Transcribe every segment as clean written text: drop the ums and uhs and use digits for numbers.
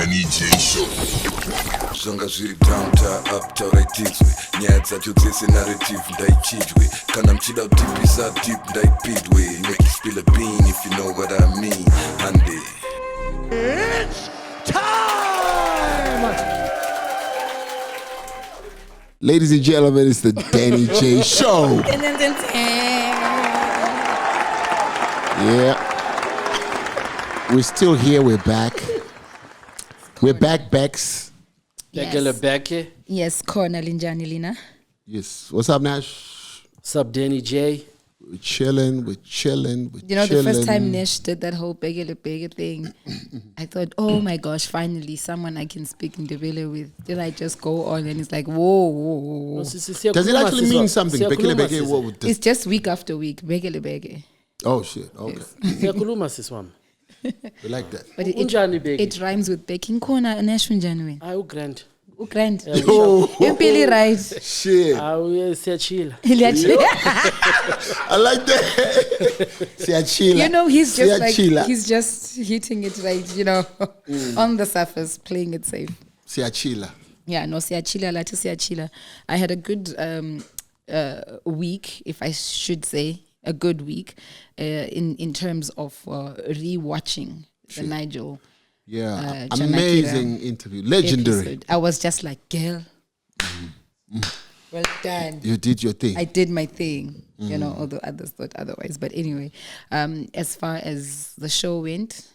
Denny J Show. Zvanga zviri downtown up tauraidzwe nyaya dzacho dzese narrative ndaichidwe kana mchida kutipisa deep ndaipidwe make you spill a bean if you know what I mean Andy. It's time. Ladies and gentlemen, it's the Denny J Show. Yeah. We're still here. We're back. We're back, Bex. Yes. Becky. Yes, Corner Linjani Lina. Yes. What's up, Nash? What's up, Denny J? We're chilling. You know, the first time Nash did that whole Begele thing, I thought, oh my gosh, finally someone I can speak in Ndebele with. Then I just go on and it's like, whoa. Does it actually mean something? Begele? It's just week after week. Begele. Oh, shit. Okay. Yes. We like that. But it rhymes with Becky. Corner Nash Unjani. I grand. Grand. You're really right. Shit. I chill. I like that. You know, he's just hitting it right, you know, on the surface, playing it safe. Siachila. Yeah, no, Siachila. I had a good week, if I should say, a good week in terms of rewatching the Nigel. Yeah, amazing interview, legendary episode. I was just like, girl, well done. You did your thing. I did my thing, you know, although others thought otherwise. But anyway, as far as the show went,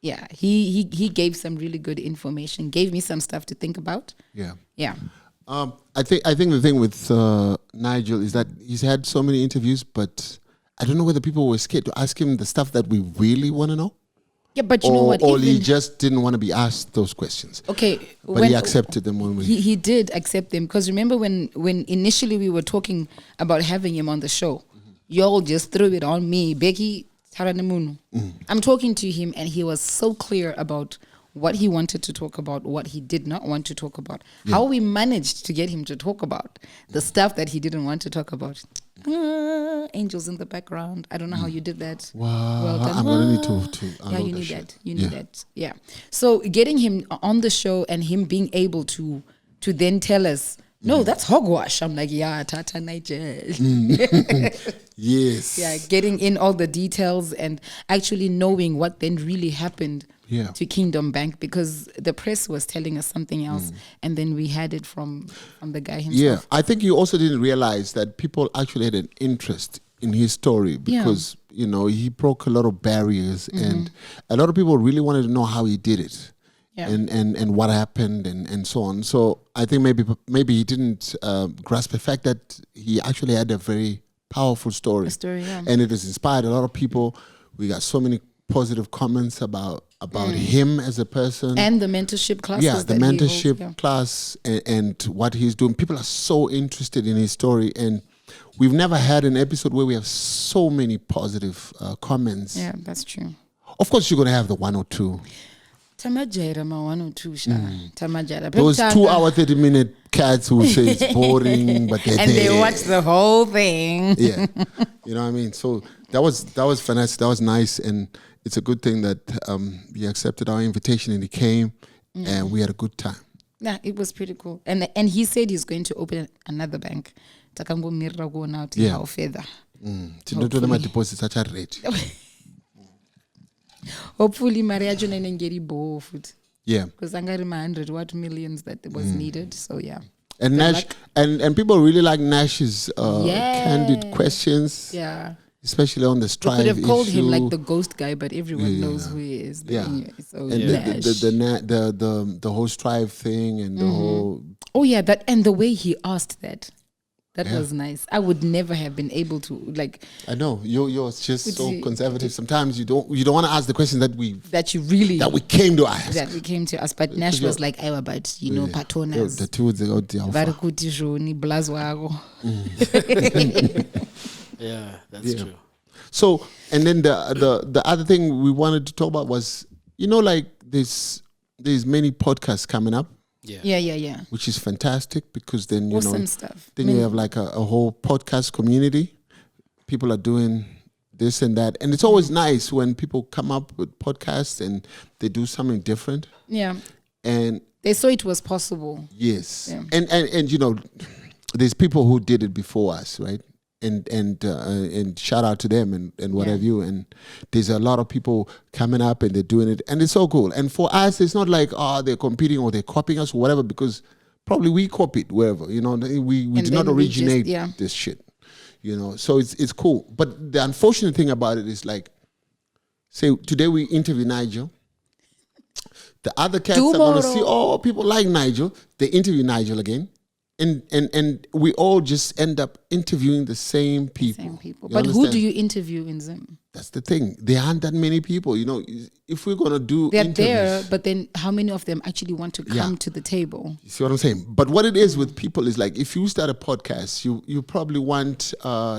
yeah, he gave some really good information, gave me some stuff to think about. Yeah. I think the thing with Nigel is that he's had so many interviews, but I don't know whether people were scared to ask him the stuff that we really want to know. Yeah, but you know what? Or he just didn't want to be asked those questions. Okay. But he accepted them when we... He did accept them. Because remember when initially we were talking about having him on the show, y'all just threw it on me. Becky, I'm talking to him and he was so clear about what he wanted to talk about, what he did not want to talk about. Yeah. How we managed to get him to talk about the stuff that he didn't want to talk about. Angels in the background. I don't know how you did that. Wow. Well done. I'm going to need to yeah, you need that. You need that. Yeah. So getting him on the show and him being able to then tell us, no, that's hogwash. I'm like, yeah, Tata Nigel. Yes. Yeah, getting in all the details and actually knowing what then really happened to Kingdom Bank, because the press was telling us something else and then we had it from the guy himself. Yeah, I think you also didn't realize that people actually had an interest in his story because, you know, he broke a lot of barriers and a lot of people really wanted to know how he did it. Yeah. And what happened and so on. So I think maybe he didn't grasp the fact that he actually had a very powerful story. And it has inspired a lot of people. We got so many positive comments about him as a person. And the mentorship classes. Yeah, the mentorship class and what he's doing. People are so interested in his story, and we've never had an episode where we have so many positive comments. Yeah, that's true. Of course, you're going to have the one or two. Tamajara ma 1 or 2 Tamajara. Those 2 hour 30-minute cats who say it's boring, but they watch the whole thing. Yeah, you know what I mean. So that was fantastic. That was nice, and it's a good thing that he accepted our invitation and he came, and we had a good time. Yeah, it was pretty cool. And he said he's going to open another bank. Takango mirra go now to how further. My deposits are ready. Hopefully, marriage and get bo food. Yeah, because I got 100 millions that was needed. So yeah. And Nash and people really like Nash's candid questions. Yeah. Especially on the strive issue. We could have called him like the ghost guy, but everyone knows who he is. Anyway, so and the whole strive thing and the whole. Oh yeah, that and the way he asked that. That was nice. I would never have been able to like. I know you're just so conservative. Sometimes you don't want to ask the question that we came to ask. But Nash was like, "I but patronas." The two Yeah, that's true. So, and then the other thing we wanted to talk about was, like there's many podcasts coming up. Yeah. Which is fantastic because then awesome stuff. Then you have like a whole podcast community. People are doing this and that. And it's always nice when people come up with podcasts and they do something different. Yeah. And they saw it was possible. Yes. Yeah. And you know, there's people who did it before us, right? And shout out to them and what have you. And there's a lot of people coming up and they're doing it, and it's so cool. And for us, it's not like they're competing or they're copying us or whatever, because probably we copied wherever, you know. We did not originate this shit, you know. So it's cool. But the unfortunate thing about it is, like, say today we interview Nigel. The other cats are gonna see, people like Nigel. They interview Nigel again. And we all just end up interviewing the same people. But understand? Who do you interview in Zim? That's the thing. There aren't that many people. You know, if we're going to do they're there, but then how many of them actually want to come to the table? You see what I'm saying? But what it is with people is, like, if you start a podcast, you probably want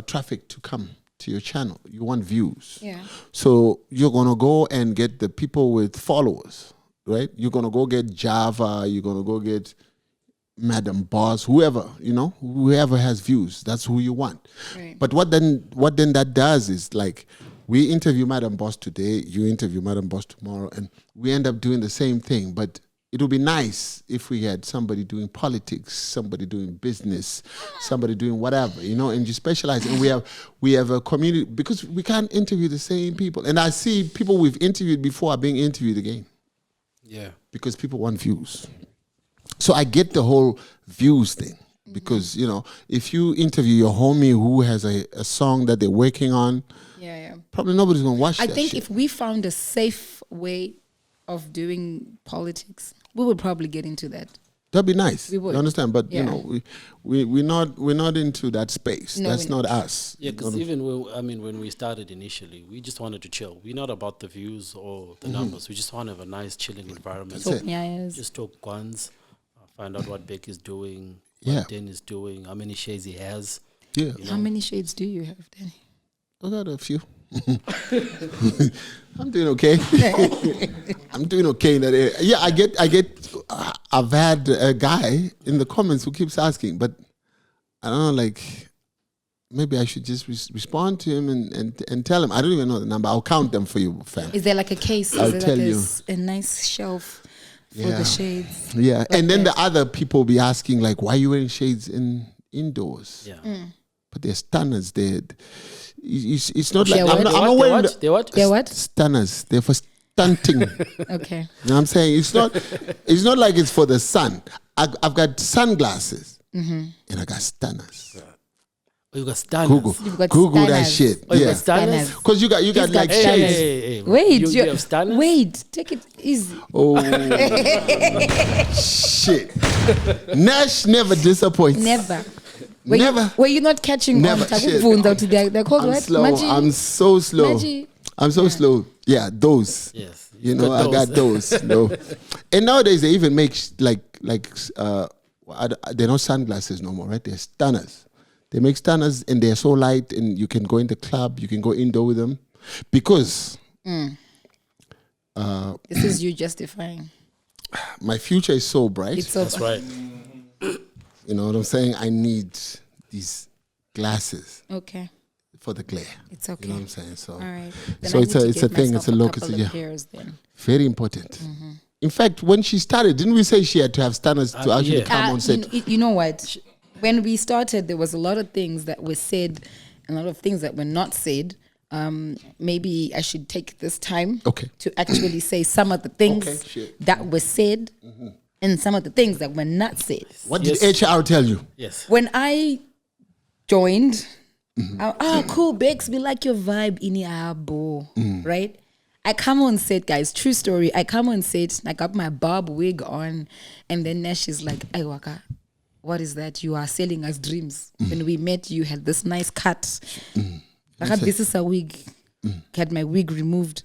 traffic to come to your channel. You want views. Yeah. So you're going to go and get the people with followers, right? You're going to go get Java. You're going to go get Madam Boss, whoever has views, that's who you want. Right. But what then that does is, like, we interview Madam Boss today, you interview Madam Boss tomorrow, and we end up doing the same thing. But it would be nice if we had somebody doing politics, somebody doing business, somebody doing whatever, you know, and you specialize. And we have a community, because we can't interview the same people. And I see people we've interviewed before are being interviewed again. Yeah. Because people want views. So I get the whole views thing, because, you know, if you interview your homie who has a song that they're working on, probably nobody's going to watch that shit. I think if we found a safe way of doing politics, we would probably get into that. That'd be nice. We would. You understand? But, you know, we're not into that space. No, that's not us. Yeah, because even when we started initially, we just wanted to chill. We're not about the views or the numbers. We just want to have a nice chilling environment. Just talk guns. Find out what Becky's doing, what Denny's doing, how many shades he has. Yeah. How many shades do you have, Denny? I got a few. I'm doing okay. I'm doing okay in that area. Yeah, I've had a guy in the comments who keeps asking, but I don't know, like, maybe I should just respond to him and tell him. I don't even know the number. I'll count them for you, fam. Is there like a case? I'll tell you. A nice shelf for the shades? Yeah, like, and then the other people be asking, like, why are you wearing shades indoors? Yeah. But they're stunners. It's not like I'm not wearing They're what? Stunners. They're for stunting. Okay. You know what I'm saying? It's not like it's for the sun. I've got sunglasses and I got stunners. Yeah. Oh, you got stunners. Google that shit. Oh, you got stunners? Because you got like shades. Hey. Wait, you have stunners? Wait, take it easy. Oh shit. Nash never disappoints. Never. Were you not catching never. on? They're called what? Slow. I'm so slow. I'm so slow. Yeah, those. Yes. You know, I got those. No. And nowadays they even make they're not sunglasses no more, right? They're stunners. They make stunners and they're so light, and you can go in the club, you can go indoor with them. Because this is you justifying. My future is so bright. That's right. You know what I'm saying? I need these glasses. Okay. For the glare. It's okay. You know what I'm saying? So, all right. So it's a thing. It's a look. It's very important. Mm-hmm. In fact, when she started, didn't we say she had to have stunners to actually come on set? You know what? When we started, there was a lot of things that were said and a lot of things that were not said. Maybe I should take this time to actually say some of the things that were said and some of the things that were not said. What did HR tell you? Yes. When I joined, cool, Bex, we like your vibe in Iabo, right? I come on set, guys, true story. I come on set, I got my bob wig on, and then Nash is like, "Ay, Waka, what is that? You are selling us dreams. When we met, you had this nice cut. This is a wig. Had my wig removed.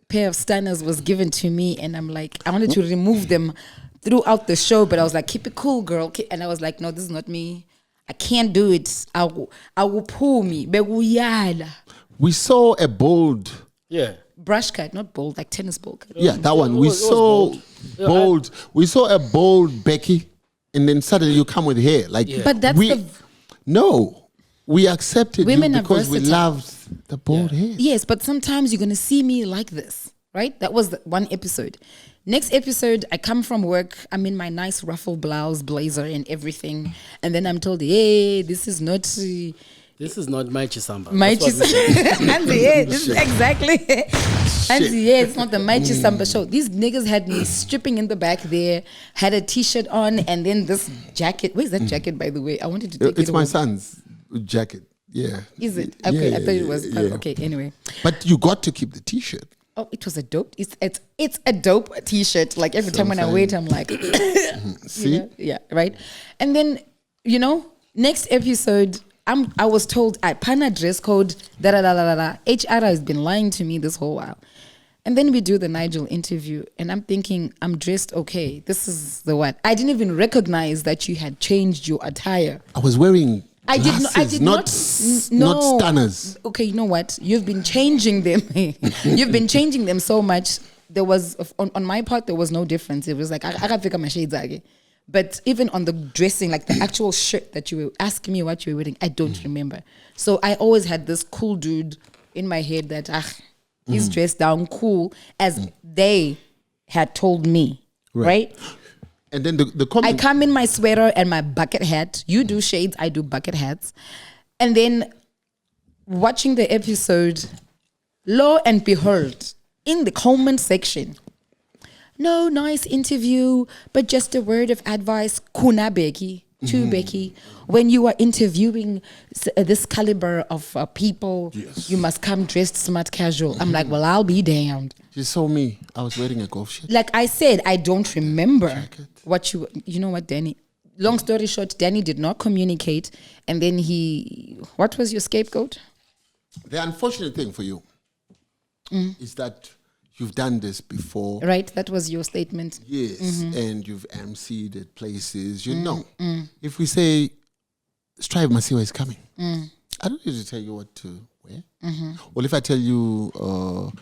A pair of stunners was given to me, and I'm like, I wanted to remove them throughout the show, but I was like, keep it cool, girl. And I was like, no, this is not me. I can't do it. I will pull me. We saw a bold... brush cut, not bold, like tennis ball cut. Yeah, that one. We saw bold. We saw a bold Becky, and then suddenly you come with hair. Like, but that's no. we accepted Women you are because we versatile. loved the bald head. Yes, but sometimes you're going to see me like this, right? That was the one episode. Next episode, I come from work. I'm in my nice ruffle blouse, blazer, and everything. And then I'm told, hey, this is not my chisamba. my That's what we say. Chisamba. Yeah, this is exactly. And yeah, it's not the my Chisamba show. These niggas had me stripping in the back there, had a t-shirt on, and then this jacket. Where's that jacket, by the way? I wanted to take it. It's my home. son's jacket. Yeah. Is it? Okay, Yeah, I thought it was. yeah. Okay, anyway. But you got to keep the T-shirt. Oh, it was a dope. It's a dope T-shirt. Like every time when I wear it, I'm like, See? you know? Yeah, right. And then next episode, I was told I pana dress code. Da da da da da. HR has been lying to me this whole while. And then we do the Nigel interview, and I'm thinking I'm dressed okay. This is the one. I didn't even recognize that you had changed your attire. I was wearing glasses, I did not stunners. Okay, you know what? You've been changing them. You've been changing them so much. There was on my part there was no difference. It was like I can't pick up my shades again. But even on the dressing, like the actual shirt that you were asking me what you were wearing, I don't remember. So I always had this cool dude in my head that he's dressed down cool as they had told me, right? And then the comment. I come in my sweater and my bucket hat. You do shades, I do bucket hats. And then watching the episode, lo and behold, in the comment section, no, nice interview, but just a word of advice, kuna Becky, to Becky. When you are interviewing this caliber of people, you must come dressed smart casual. I'm like, well, I'll be damned. You saw me. I was wearing a golf shirt. Like I said, I don't remember what you know what, Denny? Long story short, Denny did not communicate. And then what was your scapegoat? The unfortunate thing for you is that you've done this before. Right, that was your statement. Yes, and you've emceed at places. You know, if we say, Strive Masiwa is coming, I don't need to tell you what to wear. Well, if I tell you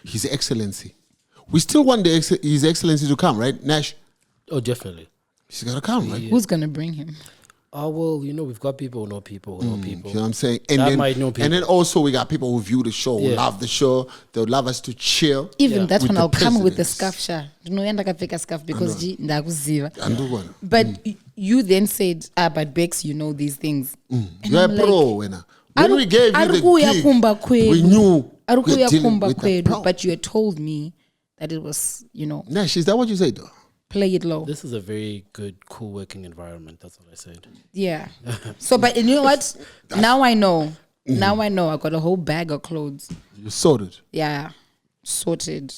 His Excellency, we still want His Excellency to come, right, Nash? Oh, definitely. He's got to come, right? Who's going to bring him? Oh, well, we've got people who know people who know people. You know what I'm saying? And That then, might know people. And then also we got people who view the show, who love the show. They'll love us to chill. Even that with one, the I'll come with the presidents. scarf, sha. No, I can't scarf because ndakuziva. Andubona. But you then said, but Bex, you know these things. And You're a I'm like, pro, winner. When we gave you the gig, we knew we're dealing with a pro. but you had told me that it was, Nash, is that what you said, though? play it low. This is a very good, cool working environment. That's what I said. Yeah. So, but you know what? Now I know. Now I know. I got a whole bag of clothes. You sorted. Yeah. Sorted.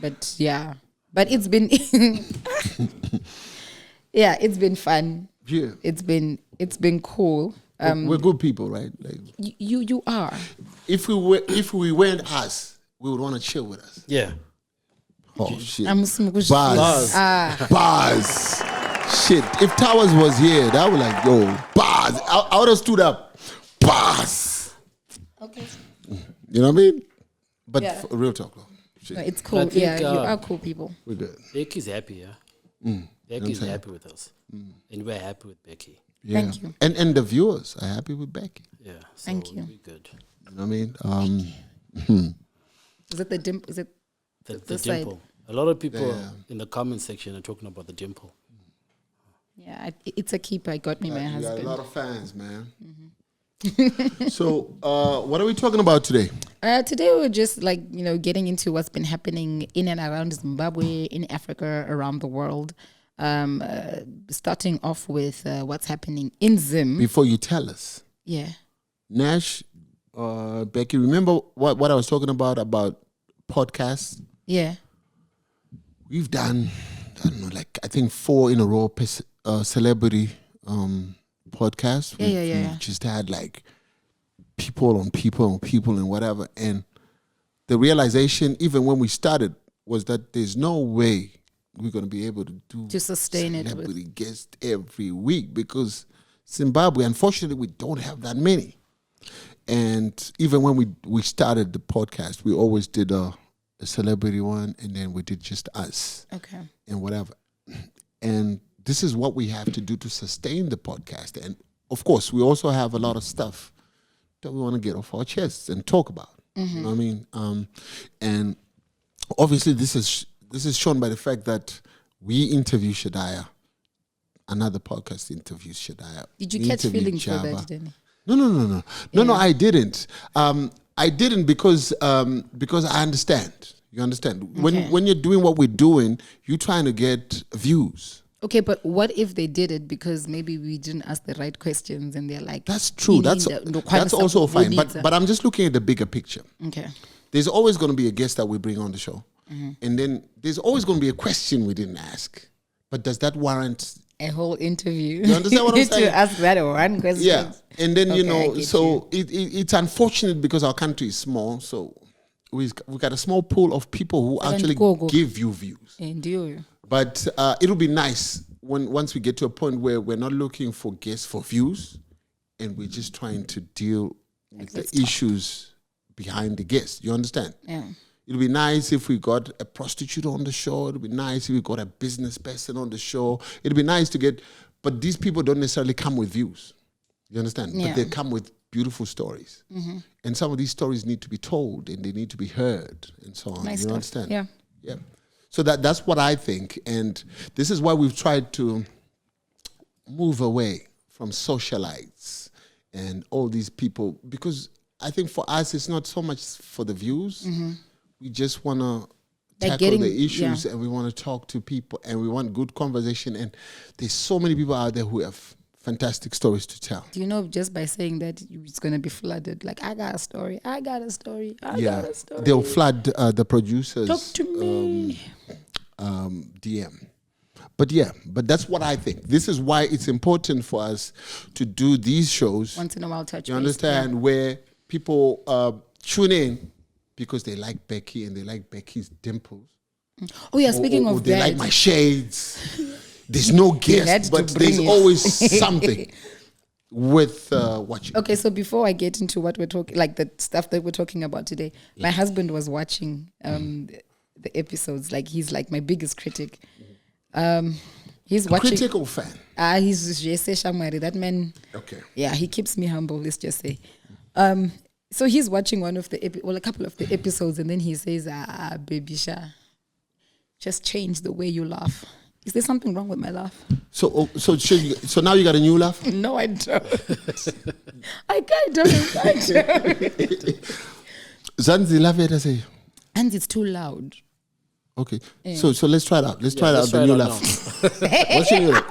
But yeah. But it's been yeah, it's been fun. Yeah. It's been cool. We're good people, right? Like, You are. if we weren't us, we would want to chill with us. Yeah. Oh shit. Bars. Bars. Shit. If Towers was here, that would like, yo, bars. I would have stood up. Bars. Okay. You know what I mean? But Yeah. real talk, though. Shit. No, it's cool. I think, Yeah, you are cool people. We're good. Becky's happy, yeah? Becky's happy with us. And we're happy with Becky. Yeah. Thank you. And the viewers are happy with Becky. Yeah. So Thank you. We're good. You know what I mean? Is it the dimple? Is it The this side? dimple. A lot of people Yeah. in the comment section are talking about the dimple. Yeah, it's a keeper. I got me my You got a husband. lot of fans, man. So, what are we talking about today? Today we're just getting into what's been happening in and around Zimbabwe, in Africa, around the world. Starting off with what's happening in Zim. Before you tell us, Yeah. Nash, Becky, remember what I was talking about podcasts? Yeah. We've done, I don't know, I think 4 in a row celebrity podcasts. Yeah. We just had people on people on people and whatever. And the realization, even when we started, was that there's no way we're going to be able to sustain it with- celebrity guests every week, because Zimbabwe, unfortunately, we don't have that many. And even when we started the podcast, we always did a celebrity one, and then we did just us. Okay. And whatever. And this is what we have to do to sustain the podcast. And of course, we also have a lot of stuff that we want to get off our chests and talk about. You know what I mean? And obviously this is shown by the fact that we interview Shadaya. Another podcast interviews Shadaya. Did you catch feelings for that, Denny? No, I didn't. I didn't because I understand. You understand? Okay. When you're doing what we're doing, you're trying to get views. Okay, but what if they did it because maybe we didn't ask the right questions and they're like... That's true. That's also fine. But I'm just looking at the bigger picture. Okay. There's always going to be a guest that we bring on the show. And then there's always going to be a question we didn't ask. But does that warrant... a whole interview? You understand what I'm saying? To ask that one question. Yeah. And then, it's unfortunate because our country is small. So we've got a small pool of people who actually give you views. But it'll be nice once we get to a point where we're not looking for guests for views and we're just trying to deal with the issues behind the guests. You understand? Yeah. It'll be nice if we got a prostitute on the show. It'll be nice if we got a business person on the show. It'll be nice to get, but these people don't necessarily come with views. You understand? Yeah. But they come with beautiful stories. And some of these stories need to be told and they need to be heard and so on. Nice you stuff. understand? Yeah. Yeah. So that's what I think. And this is why we've tried to move away from socialites and all these people, because I think for us, it's not so much for the views. We just want to tackle the issues and we want to talk to people and we want good conversation. And there's so many people out there who have fantastic stories to tell. Do you know, just by saying that, it's going to be flooded. Like, I got a story. I got a story. I got a story. They'll flood the producers. Talk to me. DM. But that's what I think. This is why it's important for us to do these shows. Once in a while, touch You base. understand? Where people tune in because they like Becky and they like Becky's dimples. Oh, yeah, speaking of they that. like my shades. There's no guest, but there's always something with watching. Okay, so before I get into what we're talking, like the stuff that we're talking about today, my husband was watching the episodes. Like, he's like my biggest critic. He's watching. Critical fan. He's Jesse Shamari. That man. Okay. Yeah, he keeps me humble. Let's just say. So he's watching one of the a couple of the episodes, and then he says, "Baby Sha, just change the way you laugh." Is there something wrong with my laugh? So now you got a new laugh? No, I don't. I don't. Zanzi laugh it, I say. And it's too loud. Okay. So let's try it out. Let's try it out, the new laugh. What's your new laugh?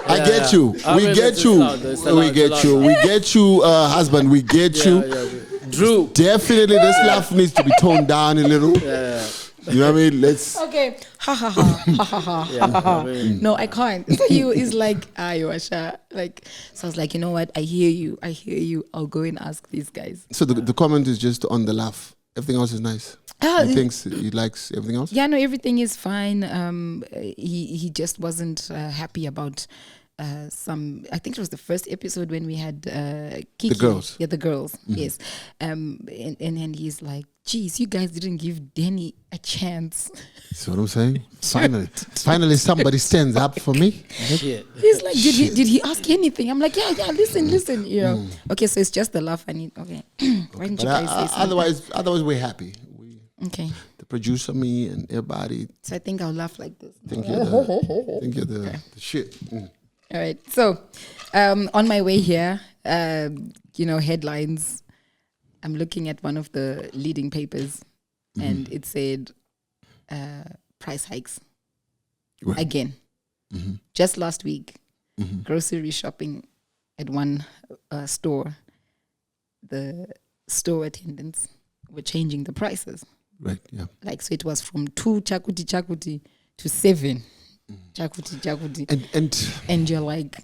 I get you. We get you, husband. We get you. Drew. Definitely, this laugh needs to be toned down a little. Yeah. You know what I mean? Let's. Okay. Ha ha ha ha ha ha ha. No, I can't. He is like, you are shy. Like, so I was like, you know what? I hear you. I'll go and ask these guys. So the comment is just on the laugh. Everything else is nice. He likes everything else. Yeah, no, everything is fine. He just wasn't happy about some. I think it was the first episode when we had Kiki. The girls. Yeah, the girls. Yes. And he's like, geez, you guys didn't give Denny a chance. That's what I'm saying. Finally somebody stands up for me. Shit. He's like, did he ask anything? I'm like, yeah, listen. Yeah. Okay, so it's just the laugh I need. Okay. Why didn't you guys say something? Otherwise we're happy. Okay. The producer, me, and everybody. So I think I'll laugh like this. Think you're the shit. All right. So, on my way here, headlines. I'm looking at one of the leading papers, and it said price hikes again. Just last week, grocery shopping at one store, the store attendants were changing the prices. Right. Yeah. Like, so it was from 2 chakuti to 7 chakuti. And you're like,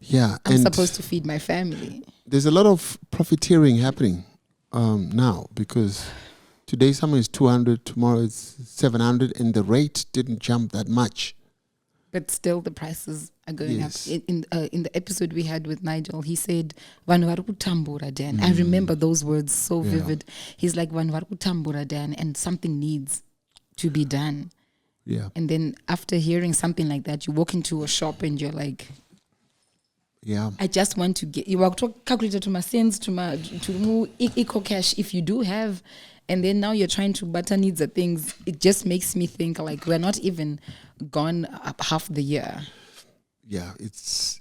yeah, I'm supposed to feed my family. There's a lot of profiteering happening now, because today something is 200, tomorrow it's 700, and the rate didn't jump that much. But still, the prices are going up. In the episode we had with Nigel, he said, "Vanhu vari kutambura Dan." I remember those words so vivid. He's like, "Vanhu vari kutambura Dan," and something needs to be done. Yeah. And then after hearing something like that, you walk into a shop and you're like, Yeah. I just want to get you calculator to my sins to move eco cash if you do have, and then now you're trying to butter needs the things. It just makes me think like we're not even gone up half the year. Yeah, it's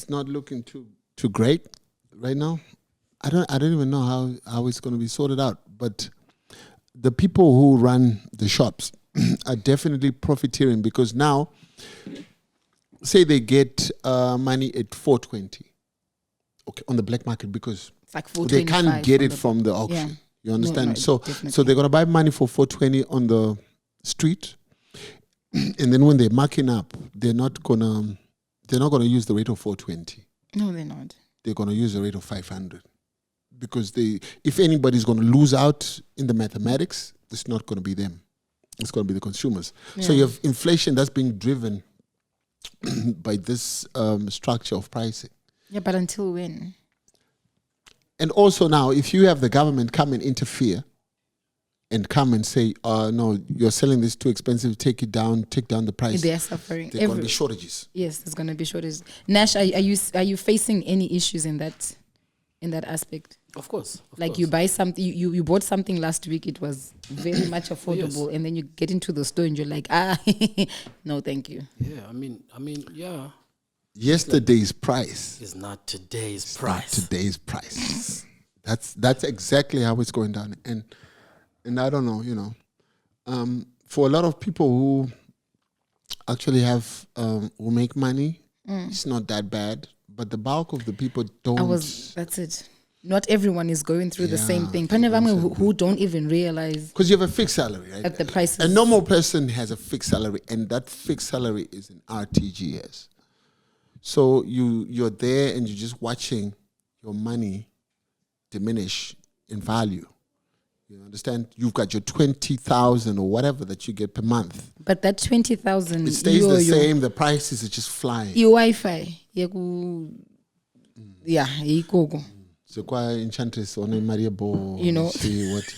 not looking too great right now. I don't even know how it's going to be sorted out. But the people who run the shops are definitely profiteering, because now, say they get money at 420, okay, on the black market, because It's like they can't get it from the auction. Yeah. You understand? No, so they're gonna buy money for 420 on the street, and then when they're marking up, they're not gonna use the rate of 420. No, they're not. They're gonna use the rate of 500, because if anybody's gonna lose out in the mathematics, it's not gonna be them. It's gonna be the consumers. Yeah. So you have inflation that's being driven by this structure of pricing. Yeah, but until when? And also now, if you have the government come and interfere and come and say, no, you're selling this too expensive, take down the price. They're suffering. There are going to be shortages. Yes, there's going to be shortages. Nash, are you facing any issues in that aspect? Of course. You buy something, you bought something last week, it was very much affordable, and then you get into the store and you're like, no, thank you. Yeah, I mean, yeah. Yesterday's price is not today's price. Not today's price. That's exactly how it's going down. And I don't know, for a lot of people who actually have who make money, it's not that bad. But the bulk of the people don't. That's it. Not everyone is going through the same thing. Who don't even realize. Because you have a fixed salary, right? At the prices. A normal person has a fixed salary, and that fixed salary is in RTGS. So you're there and you're just watching your money diminish in value. You understand? You've got your 20,000 or whatever that you get per month. But that 20,000, it stays the same. The prices are just flying. Your Wi-Fi, So quite enchantress on Maria Bo. See what?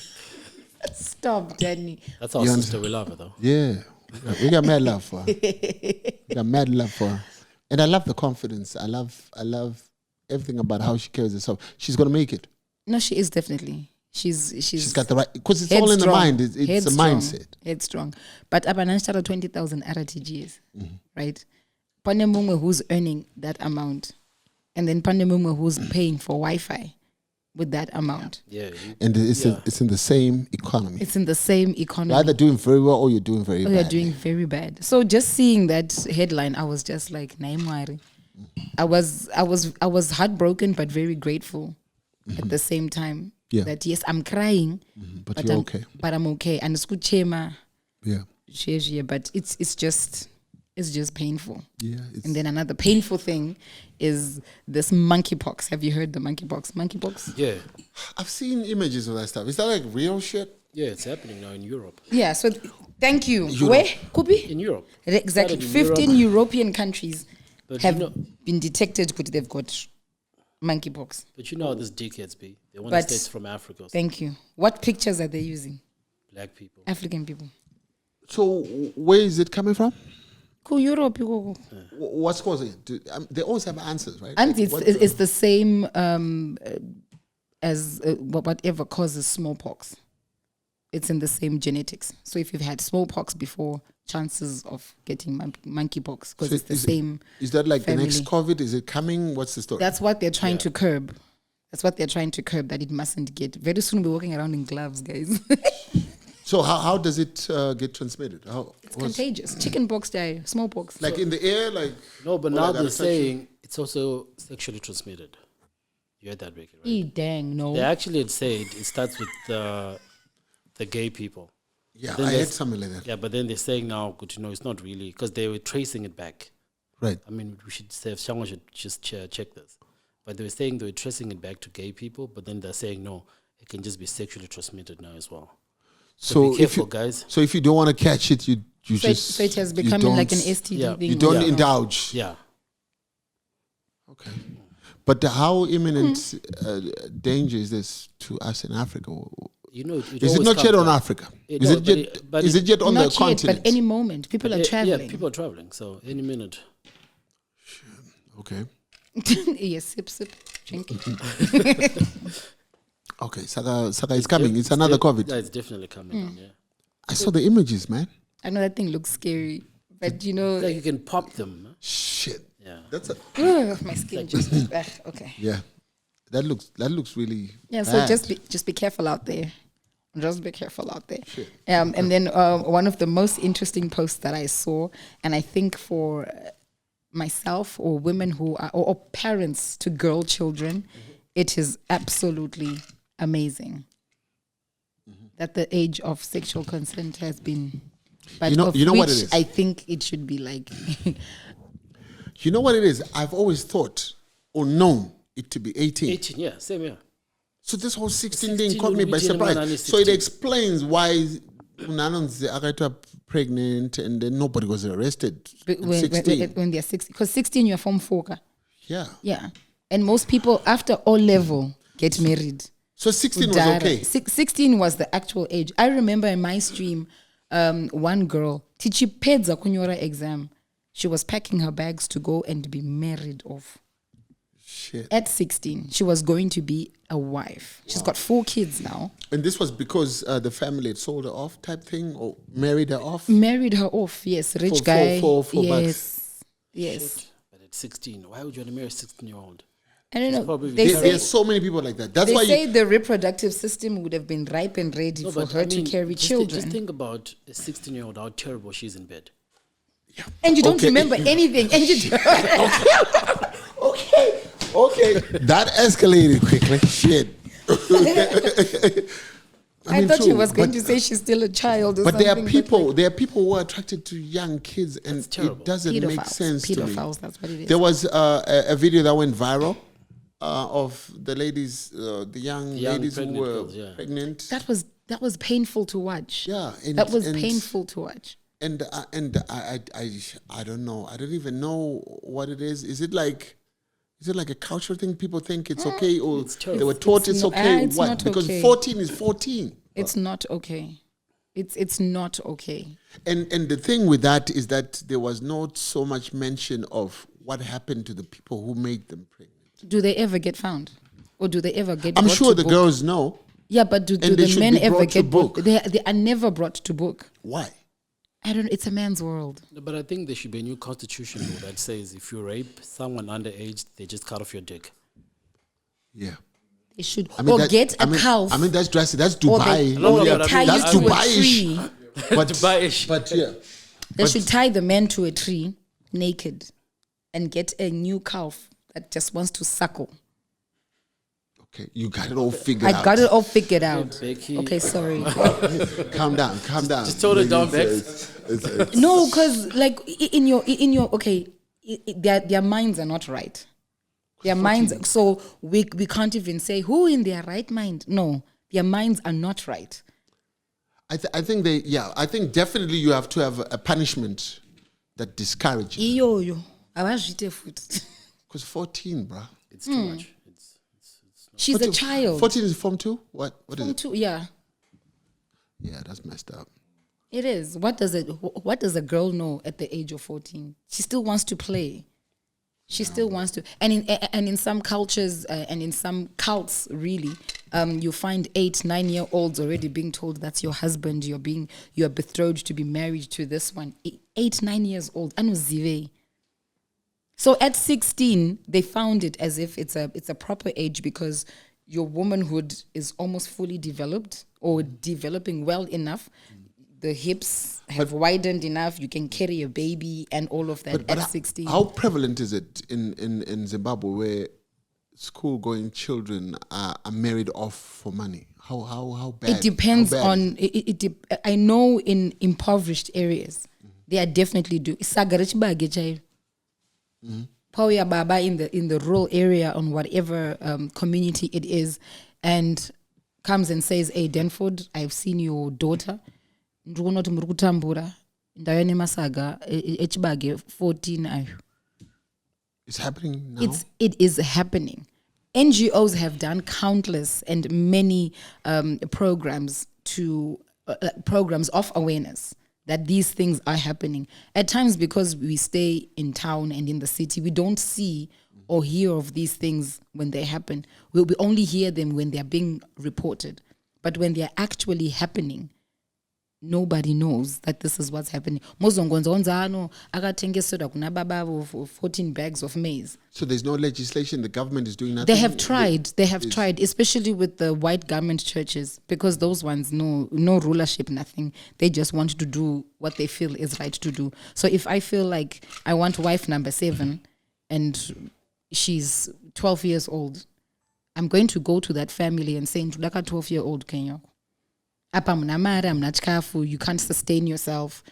Stop, Denny. That's our sister. We love her though. Yeah, we got mad love for her. We got mad love for her. And I love the confidence. I love everything about how she carries herself. She's gonna make it. No, she is definitely. She's got the right, because it's all in the mind. It's a mindset. Headstrong. But Abananshara 20,000 RTGs, right? Panemumwe who's earning that amount, and then Panemumwe who's paying for Wi-Fi with that amount. Yeah. And it's in the same economy. It's in the same economy. You're either doing very well or you're doing very bad. You're doing very bad. So just seeing that headline, I was just like, Naimwari. I was heartbroken but very grateful at the same time. Yeah. That yes, I'm crying, but you're okay. But I'm okay. And it's good chema. Yeah. But it's just painful. Yeah. And then another painful thing is this monkeypox. Have you heard the monkeypox? Monkeypox? Yeah. I've seen images of that stuff. Is that like real shit? Yeah, it's happening now in Europe. Yeah, so thank you. Where? Kubi? In Europe. Exactly. 15 Europe. European countries have been detected, but they've got monkeypox. But you know how this dickheads be. They want to say it's from Africa. Thank you. What pictures are they using? Black people. African people. So where is it coming from? Europe. What's causing it? They always have answers, right? And it's the same as whatever causes smallpox. It's in the same genetics. So if you've had smallpox before, chances of getting monkeypox, because it's the same. Is that like family. The next COVID? Is it coming? What's the story? That's what they're trying to curb. That it mustn't get. Very soon we'll be walking around in gloves, guys. So how does it get transmitted? It's contagious. Chickenpox, smallpox. Like in the air, like no, but now they're saying it's also sexually transmitted. You heard that, Becky, right? Dang, no. They actually had said it starts with the gay people. Yeah, I heard something like that. Yeah, but then they're saying now, good to know, it's not really, because they were tracing it back. Right. I mean, we should say, someone should just check this. But they were saying they were tracing it back to gay people, but then they're saying, no, it can just be sexually transmitted now as well. So be careful, guys. So if you don't want to catch it, you just... So it has become like an STD thing. You don't indulge. Yeah. Okay. But how imminent danger is this to us in Africa? You know, is it not yet on Africa? Is it yet on the continent? But any moment. People are traveling. Yeah, people are traveling. So any minute. Okay. Yes, sip, drink. Okay, Saka is coming. It's another COVID. Yeah, it's definitely coming on, yeah. I saw the images, man. I know that thing looks scary, but you know, Like you can pop them. Huh? Shit. Yeah. That's a my skin just okay. yeah. That looks really Yeah, so bad. just be careful out there. Just be careful out there. And then one of the most interesting posts that I saw, and I think for myself or women who are or parents to girl children, it is absolutely amazing that the age of sexual consent has been. But You know what it is? I think it should be like. You know what it is? I've always thought or known it to be 18. 18, yeah, same here. So this whole 16 thing 16 caught me will by be gentlemen surprise. under So it 16. explains why Nanon's pregnant and then nobody was arrested at 16. When they're 16, because 16 you're from 4. Yeah. Yeah, and most people after O level get married. So 16 was Udara. okay. 16 was the actual age. I remember in my stream, one girl, Tichi Pedza Kunyora exam, she was packing her bags to go and be married off. Shit. At 16, she was going to be a wife. She's got 4 kids now. And this was because the family had sold her off type thing or married her off? Married her off, yes. Rich For guy. bucks. Yes. Yes. Shit. But at 16, why would you want to marry a 16-year-old? I don't know. probably They There's say, so many people like that. That's they why say the reproductive system would have been ripe and ready No, for but her I to mean, carry just children. Just think about a 16-year-old, how terrible she's in bed. And you don't Okay. remember anything. And you Okay. That escalated quickly. Shit. I mean, thought she true, was going but- to say she's still a child or But there are something. people who are attracted to young kids and terrible. it doesn't make Pedophiles. sense to me. Pedophiles, that's what it is. There was a video that went viral of the ladies, the young Young ladies who pregnant were girls, yeah. pregnant. That was painful to watch. Yeah, That was painful to watch. And I don't know. I don't even know what it is. Is it like a cultural thing? People think it's okay, or they were taught it's okay. it's What? not Because okay. 14 is 14. It's not okay. It's not okay. And the thing with that is that there was not so much mention of what happened to the people who made them pregnant. Do they ever get found? Or do they ever get I'm brought sure to the book? girls know. Yeah, but do and they the should men be ever brought to get booked? book. They are never brought to book. Why? I don't know. It's a man's world. No, but I think there should be a new constitution law that says if you rape someone underage, they just cut off your dick. Yeah. They should that- get a calf. I mean, that's drastic. That's or Dubai. they, No, or no, they but I tie mean, you that's to a Dubai-ish. tree. But, Dubai-ish. but yeah. They should tie the man to a tree naked and get a new calf that just wants to suckle. Okay, you got it all figured out. I got it all figured out. Becky. Okay, sorry. Calm down. Just tone it down, Bex. No, because like in your okay, their minds are not right. Their minds. So we can't even say who in their right mind. No, their minds are not right. I think I think definitely you have to have a punishment that discourages. Iyo awazvite futhi. Because 14, bruh. It's too much. She's a child. 14 is Form 2? What is Form it? 2, yeah. Yeah, that's messed up. It is. What does a girl know at the age of 14? She still wants to play. She still wants to. And in some cultures and in some cults, really, you find 8-9-year-olds already being told that's your husband. You are betrothed to be married to this one. 8-9 years old. Anuzive. So at 16, they found it as if it's a proper age because your womanhood is almost fully developed or developing well enough. The hips have widened enough. You can carry a baby and all of that at 16. How prevalent is it in Zimbabwe where school-going children are married off for money? How bad? It depends how bad? on. I know in impoverished areas, they are definitely do. Pauya Baba in the rural area on whatever community it is, and comes and says, "Hey, Denford, I've seen your daughter. Ndikuona kuti muri kutambura. Ndayone masaga echibage 14 ayo." It's happening now? It is happening. NGOs have done countless and many programs of awareness. that these things are happening. At times, because we stay in town and in the city, we don't see or hear of these things when they happen. We only hear them when they're being reported. But when they're actually happening, nobody knows that this is what's happening. 14 bags of maize. So there's no legislation, the government is doing nothing? They have tried, especially with the white garment churches, because those ones, no rulership, nothing. They just want to do what they feel is right to do. So if I feel like I want wife number 7 and she's 12 years old, I'm going to go to that family and say, 12-year-old Kenya. You can't sustain yourself.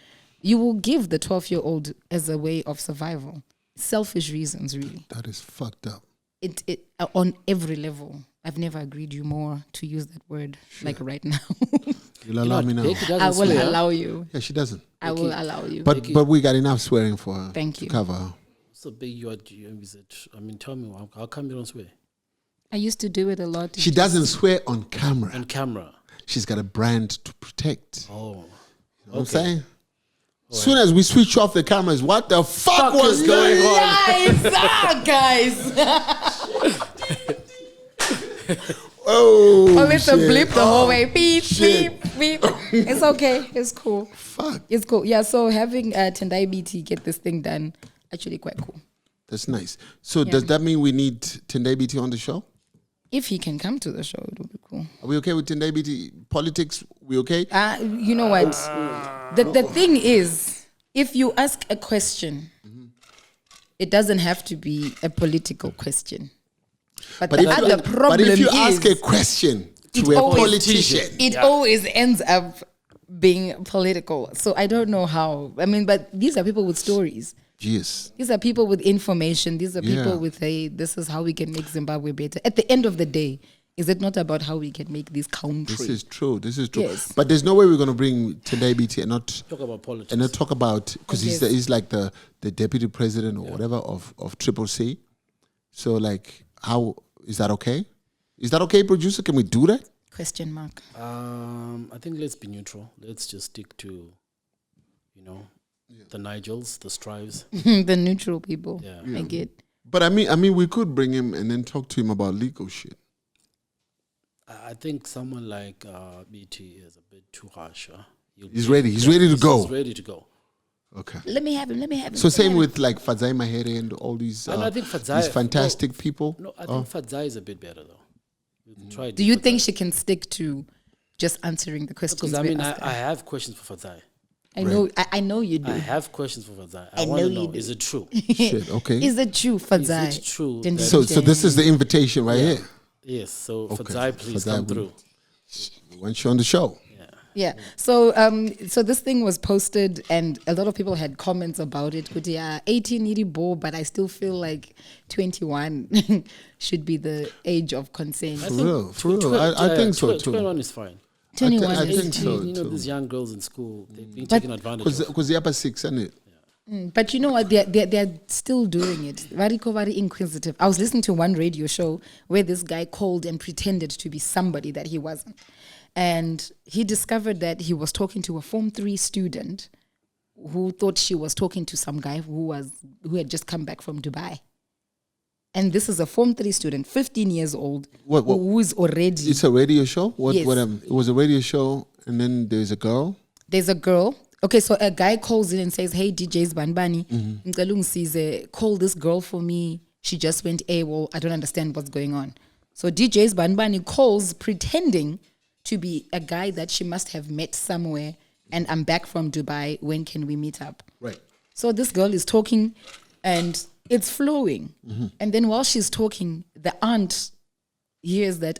You will give the 12-year-old as a way of survival. Selfish reasons, really. That is fucked up. It on every level. I've never agreed you more to use that word like right now. You'll allow me now. I will allow you. Yeah, she doesn't. I will allow you. But we got enough swearing for her. Thank you. To cover her. So big you envisage. I mean, tell me, how come you don't swear? I used to do it a lot. She doesn't swear on camera. On camera. She's got a brand to protect. Oh. You know what I'm saying? As soon as we switch off the cameras, what the fuck was going on? Guys. Oh, let's blip the whole way. Beep, beep, beep. It's okay. It's cool. Fuck. It's cool. Yeah, so having Tendai BT get this thing done, actually quite cool. That's nice. So does that mean we need Tendai BT on the show? If he can come to the show, it would be cool. Are we okay with Tendai BT? Politics, we okay? You know what? The thing is, if you ask a question, it doesn't have to be a political question. But the other problem is... But if you ask a question to a politician... It always ends up being political. So I don't know how. I mean, but these are people with stories. Yes. These are people with information. These are people with, hey, this is how we can make Zimbabwe better. At the end of the day, is it not about how we can make this country? This is true. Yes. But there's no way we're going to bring Tendai BT and not talk about politics. And not talk about, because he's like the deputy president or whatever of Triple C. So like, how is that okay? Is that okay, producer? Can we do that? Question mark. I think let's be neutral. Let's just stick to, the Nigels, the Strives. The neutral people. Yeah. I get. But I mean, we could bring him and then talk to him about legal shit. I think someone like BT is a bit too harsh. He's ready. He's ready to go. He's ready to go. Okay. Let me have him. So same with like Fadzai Mahere and all these, I think Fadzai, these fantastic people. No, I think Fadzai is a bit better though. Do you think she can stick to just answering the questions? Because I mean, I have questions for Fadzai. I know you do. I have questions for Fadzai. I want to know, is it true? Shit, okay. Is it true, Fadzai? Is it true? So this is the invitation right here. Yes, so Fadzai, please come through. We want you on the show. Yeah. So so this thing was posted and a lot of people had comments about it. 18 iribo, but I still feel like 21 should be the age of consent. For real. I think so too. 21 is fine. 21 I is think so too. These young girls in school, they've been taken advantage of. Because they're up at 6, isn't it? But you know what? They're still doing it. Very inquisitive. I was listening to one radio show where this guy called and pretended to be somebody that he wasn't. And he discovered that he was talking to a Form 3 student who thought she was talking to some guy who had just come back from Dubai. And this is a Form 3 student, 15 years old, who is already... It's a radio show? Yes. It was a radio show, and then there's a girl? There's a girl. Okay, so a guy calls in and says, hey, DJs Banbani, call this girl for me. She just went AWOL. I don't understand what's going on. So DJs Banbani calls pretending to be a guy that she must have met somewhere, and I'm back from Dubai. When can we meet up? Right. So this girl is talking, and it's flowing. And then while she's talking, the aunt hears that,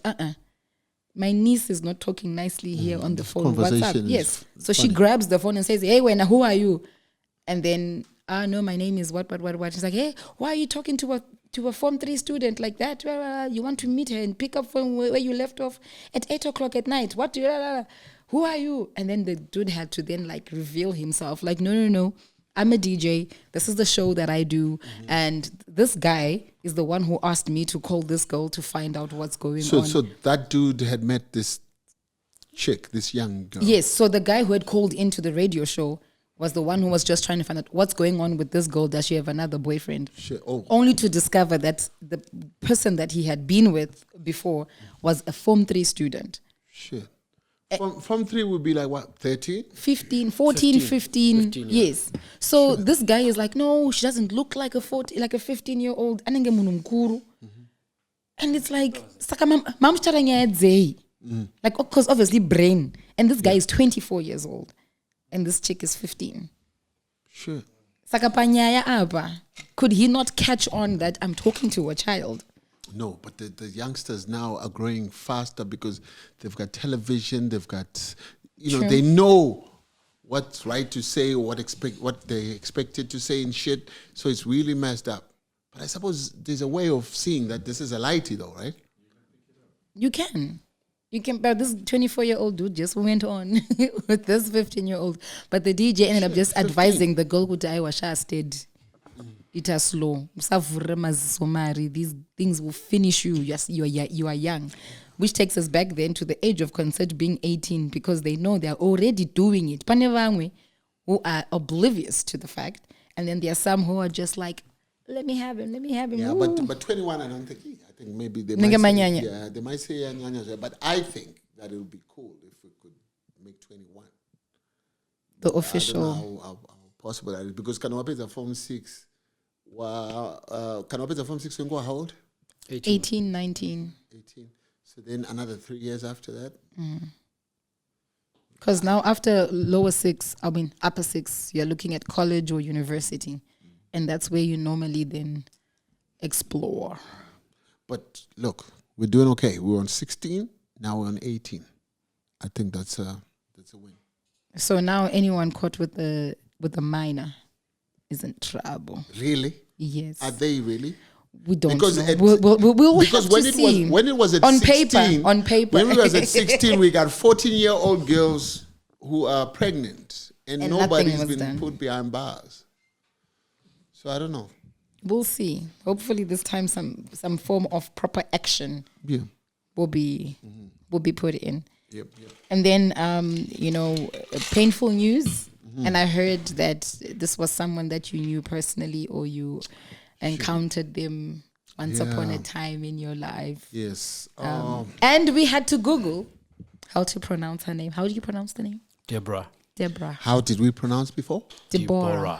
my niece is not talking nicely here on the phone. What's up? Yes. So she grabs the phone and says, hey, Wena, who are you? And then, no, my name is what. She's like, hey, why are you talking to a Form 3 student like that? You want to meet her and pick up from where you left off at 8 o'clock at night. What do you, who are you? And then the dude had to then like reveal himself. Like, no. I'm a DJ. This is the show that I do. And this guy is the one who asked me to call this girl to find out what's going on. So that dude had met this chick, this young girl. Yes, so the guy who had called into the radio show was the one who was just trying to find out what's going on with this girl. Does she have another boyfriend? Shit. Oh. Only to discover that the person that he had been with before was a Form 3 student. Shit. Form 3 would be like what, 13? 15, 15, yes. So this guy is like, no, she doesn't look like a 15-year-old. And it's like, like, because obviously brain. And this guy is 24 years old. And this chick is 15. Sure. Could he not catch on that I'm talking to a child? No, but the youngsters now are growing faster because they've got television, they've got, they know what's right to say or what they expected to say and shit. So it's really messed up. But I suppose there's a way of seeing that this is a lighty though, right? You can, but this 24-year-old dude just went on with this 15-year-old. But the DJ ended up just advising the girl who I was stayed. It is slow. These things will finish you. Yes, you are young. Which takes us back then to the age of consent being 18 because they know they are already doing it. Panevangwe, who are oblivious to the fact. And then there are some who are just like, let me have him. Yeah, but 21, I don't think. I think maybe they might say, they might say, but I think that it would be cool if we could make 21. The official. I don't know how possible that is because Kanwape is a Form 6. Kanwape is a Form 6 when go how old? 18, 19. 18. So then another 3 years after that? Because now after upper 6, you're looking at college or university. And that's where you normally then explore. But look, we're doing okay. We're on 16, now we're on 18. I think that's a win. So now anyone caught with a minor is in trouble. Really? Yes. Are they really? We don't because know. We'll because when it was at on 16, on paper. When we was at 16, we got 14-year-old girls who are pregnant and nobody's been done. Put behind bars. So I don't know. We'll see. Hopefully this time some form of proper action will be put in. Yep. And then painful news. And I heard that this was someone that you knew personally or you encountered them once upon a time in your life. Yes. And we had to Google how to pronounce her name. How do you pronounce the name? Deborah. How did we pronounce before? Deborah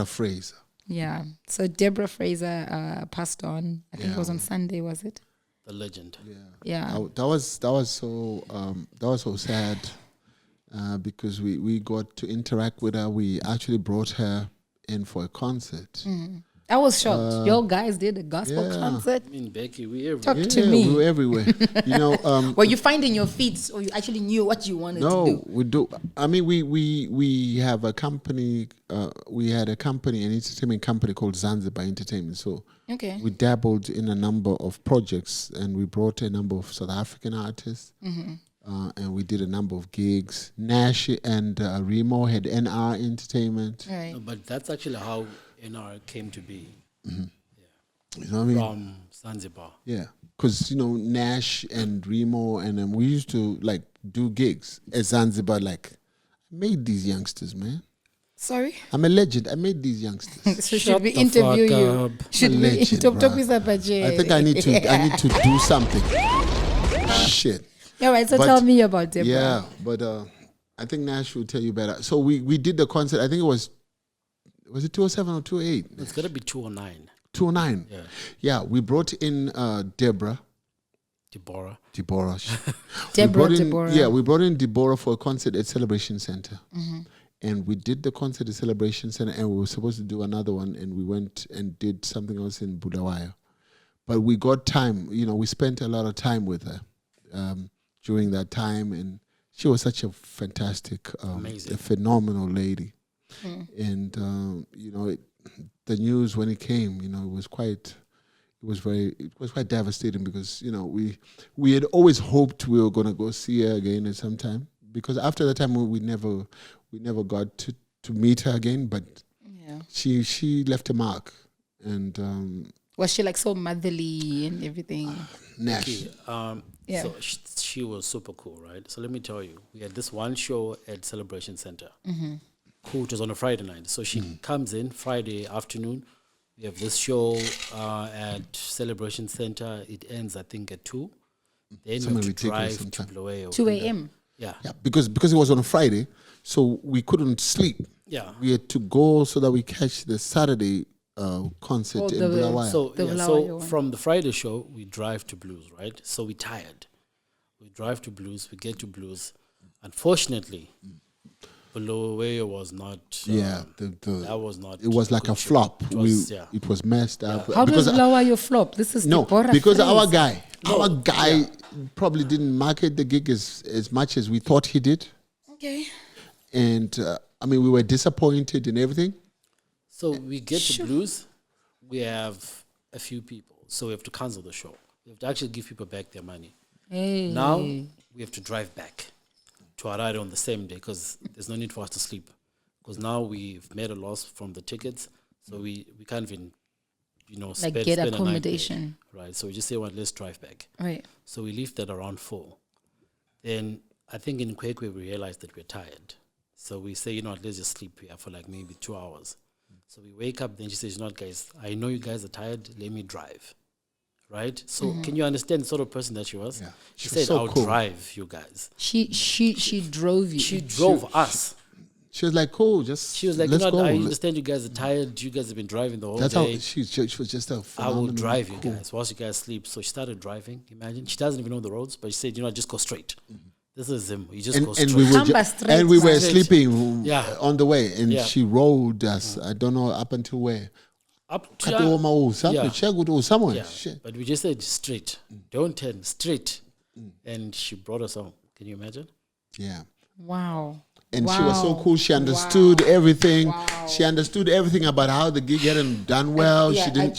Fraser. Yeah. So Deborah Fraser passed on. I think it was on Sunday, was it? The legend. Yeah. That was so sad. Because we got to interact with her. We actually brought her in for a concert. I was shocked. Your guys did a gospel concert. I mean, Becky, we everywhere. Talk to me. We were everywhere. Were you finding your feet, or you actually knew what you wanted to do? No, we do. I mean, we have a company. We had an entertainment company called Zanzibar Entertainment. So we dabbled in a number of projects, and we brought a number of South African artists. And we did a number of gigs. Nash and Remo had NR Entertainment. Right. No, but that's actually how NR came to be. Yeah. You know what I mean? From Zanzibar. Yeah. Because, Nash and Remo and we used to, do gigs at Zanzibar. I made these youngsters, man. Sorry? I'm a legend. I made these youngsters. So should we interview you? Should we talk with Apache? I think I need to do something. Shit. All right, so tell me about Deborah. Yeah, but I think Nash will tell you better. So we did the concert. I think it was it 207 or 208? It's got to be 209. 209. Yeah. Yeah, we brought in Deborah. Deborah. Deborah. Yeah, we brought in Deborah for a concert at Celebration Center. And we did the concert at Celebration Center, and we were supposed to do another one, and we went and did something else in Bulawayo. But we got time, we spent a lot of time with her. During that time, and she was such a fantastic, a phenomenal lady. And the news when it came, it was quite devastating because we had always hoped we were gonna go see her again at some time, because after that time we never got to meet her again, but she left a mark. And Was she like so motherly and everything? Nash. Yeah. So she was super cool, right? So let me tell you, we had this one show at Celebration Center. Cool, it was on a Friday night. So she comes in Friday afternoon. We have this show at Celebration Center. It ends, I think, at 2. Then we have to drive to Bulawayo. 2 a.m. Yeah. Yeah, because it was on a Friday, so we couldn't sleep. Yeah. We had to go so that we catch the Saturday concert in Bulawayo. So from the Friday show, we drive to Blues, right? So we're tired. We drive to Blues. We get to Blues. Unfortunately, Bulawayo was not. That was not. It was like a flop. It was messed up. How does Bulawayo flop? This is Deborah because Fraser. our guy probably didn't market the gig as much as we thought he did. Okay. And we were disappointed in everything. So we get to Blues, we have a few people. So we have to cancel the show. We have to actually give people back their money. Hey. Now we have to drive back to Harare on the same day because there's no need for us to sleep. Because now we've made a loss from the tickets. So we can't even, get accommodation. Right. So we just say, well, let's drive back. Right. So we leave that around 4. Then I think in Kwekwe we realized that we're tired. So we say, let's just sleep here for like maybe 2 hours. So we wake up, then she says, guys, I know you guys are tired, let me drive. Right? So can you understand the sort of person that she was? Yeah. She said, so I'll cool. drive you guys. She drove you. She drove us. She was like, cool, She was like, let's go. I understand you guys are tired, you guys have been driving the whole That's day. how she was just a I will drive you cool. guys whilst you guys sleep. So she started driving, imagine. She doesn't even know the roads, but she said, just go straight. This is Zim. You just go straight. And we were sleeping on the way, and she rode us. I don't know up until where. Up to somewhere. Yeah. But we just said straight. Don't turn, straight. And she brought us home. Can you imagine? Yeah. Wow. And she was so cool. She understood everything. Wow. She understood everything about how the gig hadn't done well. She didn't.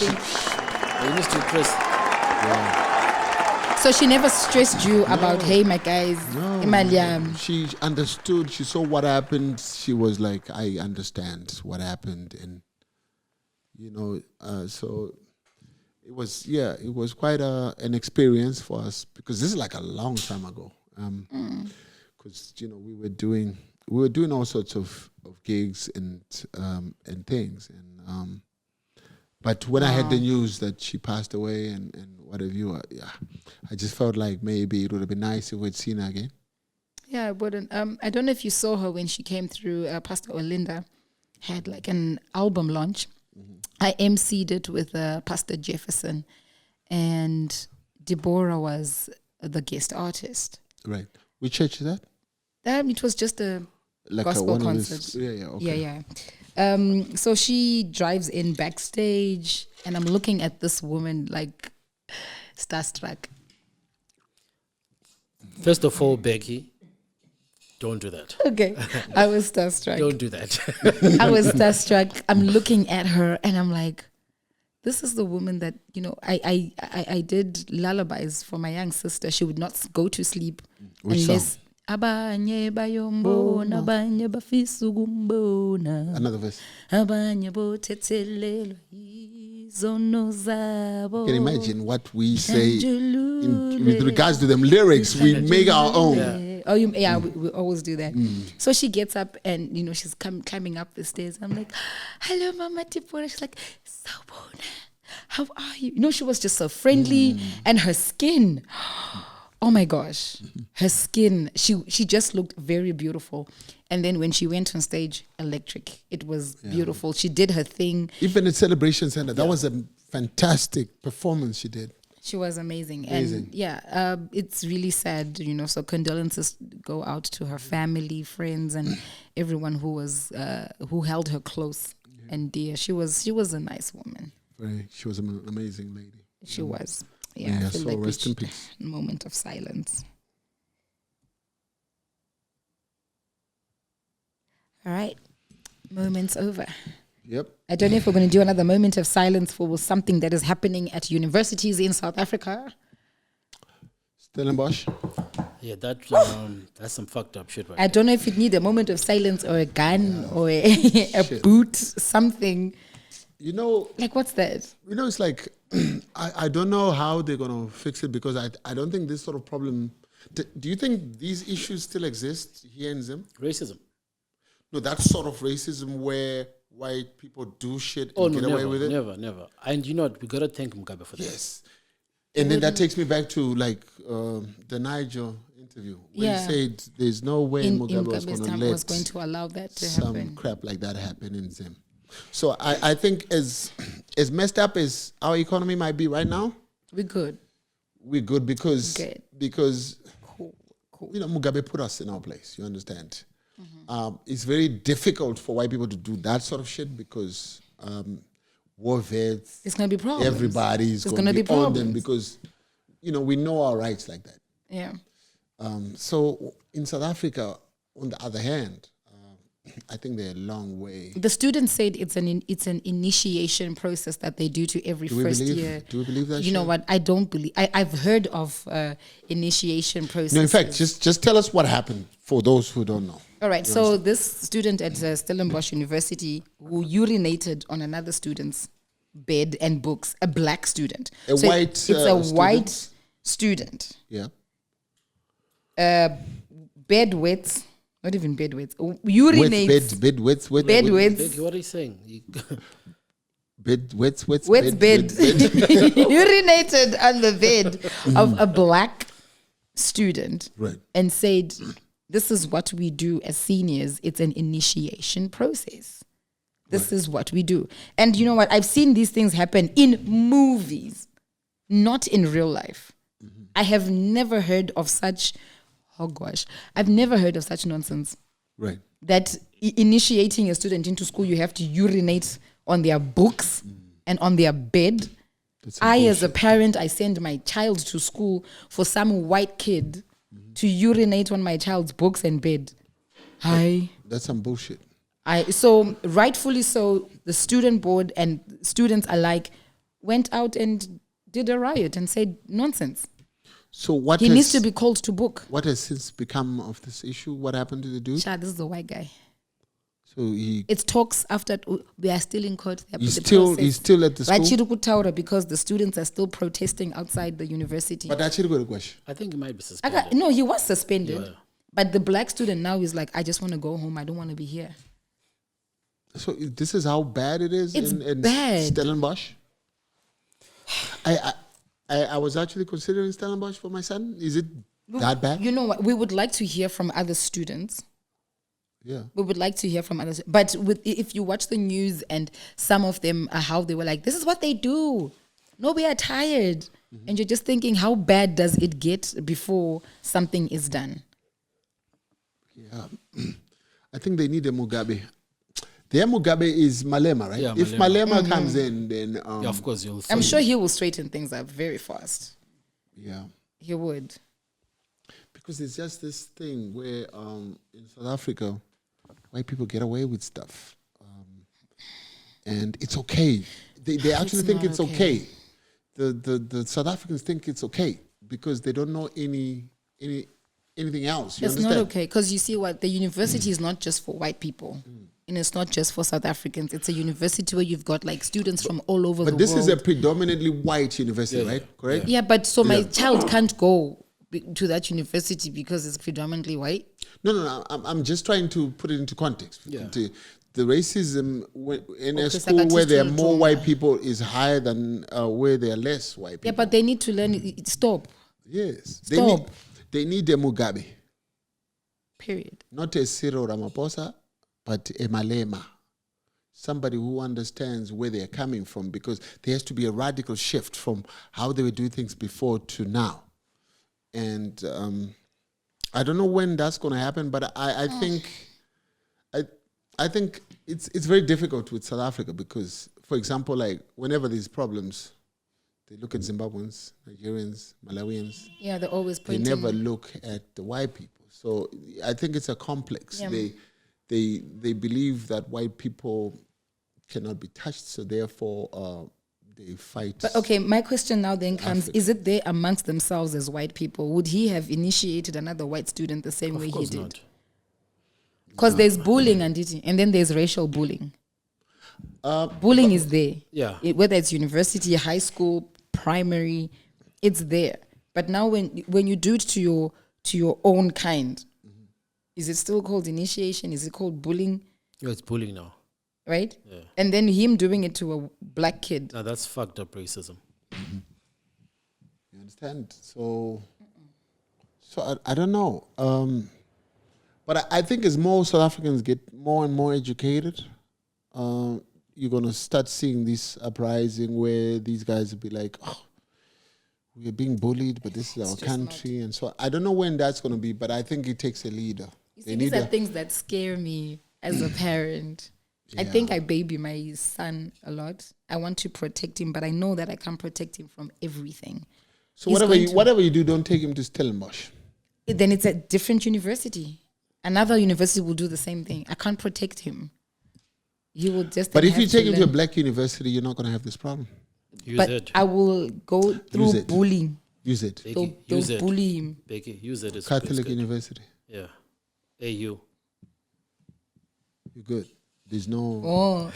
So she never stressed you about, hey, my guys, no. She understood. She saw what happened. She was like, I understand what happened. And, so it was quite an experience for us because this is like a long time ago. Because, we were doing all sorts of gigs and things. And but when I had the news that she passed away and what have you, I just felt like maybe it would have been nice if we'd seen her again. Yeah, I wouldn't. I don't know if you saw her when she came through. Pastor Olinda had like an album launch. I emceed it with Pastor Jefferson, and Deborah was the guest artist. Right. Which church is that? It was just a gospel concert. Okay. Yeah. So she drives in backstage, and I'm looking at this woman like starstruck. First of all, Becky, don't do that. Okay, I was starstruck. Don't do that. I was starstruck. I'm looking at her, and I'm like, this is the woman that, I did lullabies for my young sister. She would not go to sleep unless... Abanye bayombona abanye bafisa ukumbona. Another verse. Abanye bothethelelwa izono zabo. You can imagine what we say with regards to them lyrics. We make our own. We always do that. So she gets up and she's climbing up the stairs. I'm like, hello, Mama Deborah. She's like, Sawubona, how are you? She was just so friendly, and her skin. Oh my gosh, her skin, she just looked very beautiful. And then when she went on stage, electric. It was beautiful. She did her thing. Even at Celebration Center, that was a fantastic performance she did. She was amazing. And it's really sad, so condolences go out to her family, friends, and everyone who held her close and dear. She was a nice woman. She was an amazing lady. She was. Yeah, so like rest in peace. Moment of silence. All right. Moment's over. Yep. I don't know if we're going to do another moment of silence for something that is happening at universities in South Africa. Stellenbosch. Yeah, that's some fucked up shit, right? I don't know if you need a moment of silence or a gun or a boot, something. You know, Like, what's that? you know, it's like I don't know how they're gonna fix it because I don't think this sort of problem. Do you think these issues still exist here in Zim? Racism. No, that sort of racism where white people do shit and get away with it. Never. And you know what? We gotta thank Mugabe for that. Yes. And then that takes me back to like the Nigel interview where he said there's no way Mugabe was going to allow that to some happen. crap like that happen in Zim. So I think as messed up as our economy might be right now, We're good. because Cool. you know Mugabe put us in our place. You understand? It's very difficult for white people to do that sort of shit because war vets, It's gonna be problems. everybody's going to be on them because you know we know our rights like that. Yeah. So in South Africa, on the other hand, I think they're a long way. The students said it's an initiation process that they do to every first year. Do we believe that? You know what? I don't believe. I've heard of initiation process. No, in fact, just tell us what happened for those who don't know. All right. So this student at Stellenbosch University who urinated on another student's bed and books, a black student. It's a white student. Yeah. Bed wets. Not even bed wets. Urinates. Bed wets. Bed wets. Becky, what are you saying? Bed wets. Bed. Urinated on the bed of a black student. Right. And said, this is what we do as seniors. It's an initiation process. This is what we do. And you know what? I've seen these things happen in movies, not in real life. Mm-hmm. I have never heard of such... Oh gosh, I've never heard of such nonsense. Right. That initiating a student into school, you have to urinate on their books and on their bed. As a parent, I send my child to school for some white kid to urinate on my child's books and bed. That's some bullshit. So rightfully so, the student board and students alike went out and did a riot and said nonsense. So what he needs to be called to book. What has since become of this issue? What happened to the dude? This is the white guy. So it talks after we are still in court. He's still at the school. Because the students are still protesting outside the university. But actually, got a question. I think he might be suspended. No, he was suspended. Yeah. But the black student now is like, I just want to go home. I don't want to be here. So this is how bad it is in bad. Stellenbosch. I was actually considering Stellenbosch for my son. Is it that bad? You know what? We would like to hear from other students. Yeah. We would like to hear from others. But if you watch the news and some of them, how they were like, this is what they do. No, we are tired. Mm-hmm. And you're just thinking, how bad does it get before something is done? Yeah. I think they need a Mugabe. Their Mugabe is Malema, right? Yeah, if Malema comes in, then... yeah, of course, I'm sure he will straighten things up very fast. Yeah. He would. Because it's just this thing where in South Africa, white people get away with stuff. And it's okay. They actually think it's okay. The South Africans think it's okay because they don't know anything else. It's not okay because you see what? The university is not just for white people. And it's not just for South Africans. It's a university where you've got like students from all over the world. But this is a predominantly white university, right? Correct? Yeah, but so my child can't go to that university because it's predominantly white? No. I'm just trying to put it into context. Yeah. The racism in a school where there are more white people is higher than where there are less white people. Yeah, but they need to learn. Stop. Yes. Stop. They need a Mugabe. Period. Not a Cyril Ramaphosa, but a Malema. Somebody who understands where they're coming from, because there has to be a radical shift from how they were doing things before to now. And I don't know when that's going to happen, but I think it's very difficult with South Africa because, for example, like whenever there's problems, they look at Zimbabweans, Nigerians, Malawians. Yeah, they're always pointing. They never look at the white people. So I think it's a complex. Yeah. They believe that white people cannot be touched, so therefore they fight. But okay, my question now then comes, Is it there amongst themselves as white people? Would he have initiated another white student the same way he did? Because there's bullying and then there's racial bullying. Bullying is there. Yeah. Whether it's university, high school, primary, it's there. But now when you do it to your own kind, is it still called initiation? Is it called bullying? Yeah, it's bullying now. Right? Yeah. And then him doing it to a black kid. Now that's fucked up racism. You understand? So I don't know. But I think as more South Africans get more and more educated, you're going to start seeing this uprising where these guys will be like, oh, we're being bullied, but this is our country. And so I don't know when that's going to be, but I think it takes a leader. You see, these are things that scare me as a parent. I think I baby my son a lot. I want to protect him, but I know that I can't protect him from everything. So whatever you do, don't take him to Stellenbosch. Then it's a different university. Another university will do the same thing. I can't protect him. He will just. But if you take him to a black university, you're not going to have this problem. Use it. I will go through bullying. Use it. Becky, use it. Bully him. Becky, use it. Catholic university. Yeah. AU. You're good. There's no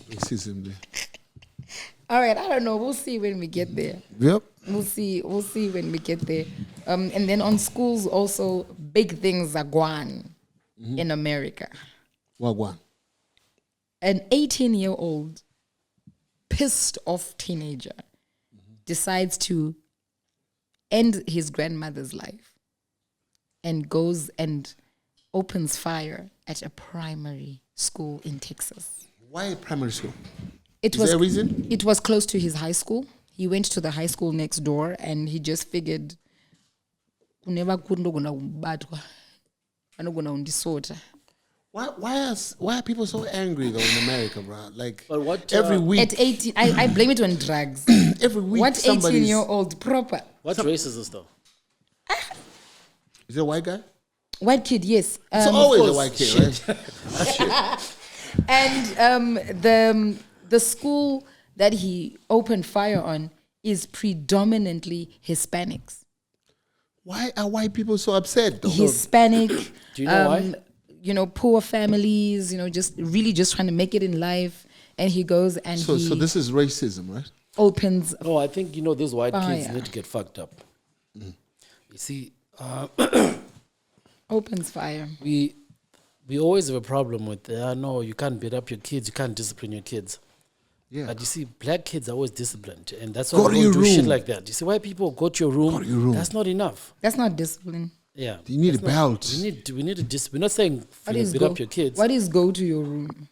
racism there. All right, I don't know. We'll see when we get there. Yep. We'll see when we get there. And then on schools also, big things are going in America. What? An 18-year-old pissed off teenager decides to end his grandmother's life and goes and opens fire at a primary school in Texas. Why a primary school? Is there a reason? It was close to his high school. He went to the high school next door and he just figured why are people so angry though in America, bro? Like but every week at 18, I blame it on drugs. every week What 18-year-old proper? What race is this though? Is it a white guy? White kid, yes. It's always a white kid, right? And the school that he opened fire on is predominantly Hispanics. Why are white people so upset though? Hispanic. Do you know why? You know, poor families, just trying to make it in life. And he goes and so this is racism, right? Opens. No, I think, these white kids fire. need to get fucked up. You see, Opens fire. we always have a problem with, no, you can't beat up your kids, you can't discipline your kids. Yeah. But you see, black kids are always disciplined. And that's why we don't do shit like that. You see, white people go to your room, that's not enough. That's not discipline. Yeah. You need a belt. We need a discipline. We're not saying beat up your kids. What is go to your room?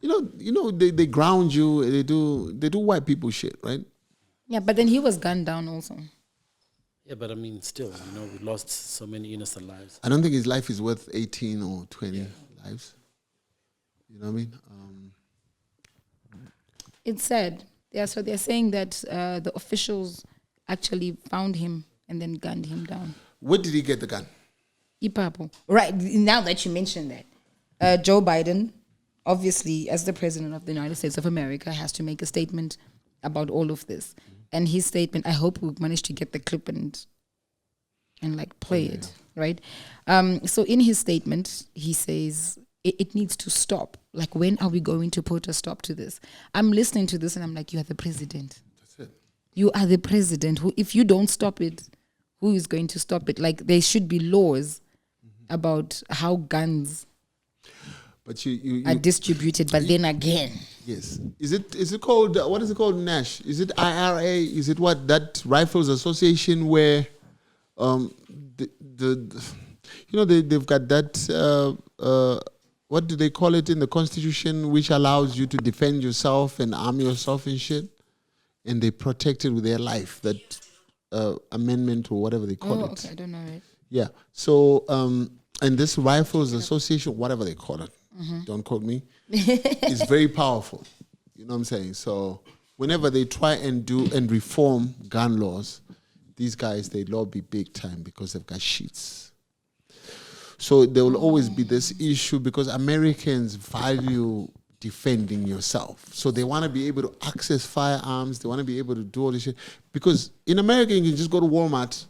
They ground you. They do white people shit, right? Yeah, but then he was gunned down also. Yeah, but I mean, still, we lost so many innocent lives. I don't think his life is worth 18 or 20 lives. You know what I mean? It's sad. Yeah, so they're saying that the officials actually found him and then gunned him down. Where did he get the gun? Ipapo. Right, now that you mention that. Joe Biden, obviously, as the president of the United States of America, has to make a statement about all of this. And his statement, I hope we manage to get the clip and play it, right? So in his statement, he says, it needs to stop. Like, when are we going to put a stop to this? I'm listening to this and I'm like, you are the president. That's it. You are the president. Who, if you don't stop it, who is going to stop it? Like, there should be laws about how guns are distributed. But then again, yes, is it called? What is it called? Nash? Is it IRA? Is it what, that Rifles Association where, they've got that. What do they call it in the Constitution, which allows you to defend yourself and arm yourself and shit, and they protect it with their life. That amendment or whatever they call it. Okay, I don't know it. Yeah. So, and this Rifles Association, whatever they call it, don't quote me, is very powerful. You know what I'm saying? So, whenever they try and do and reform gun laws, these guys, they lobby big time because they've got sheets. So there will always be this issue because Americans value defending yourself. So they want to be able to access firearms. They want to be able to do all this shit. Because in America, you can just go to Walmart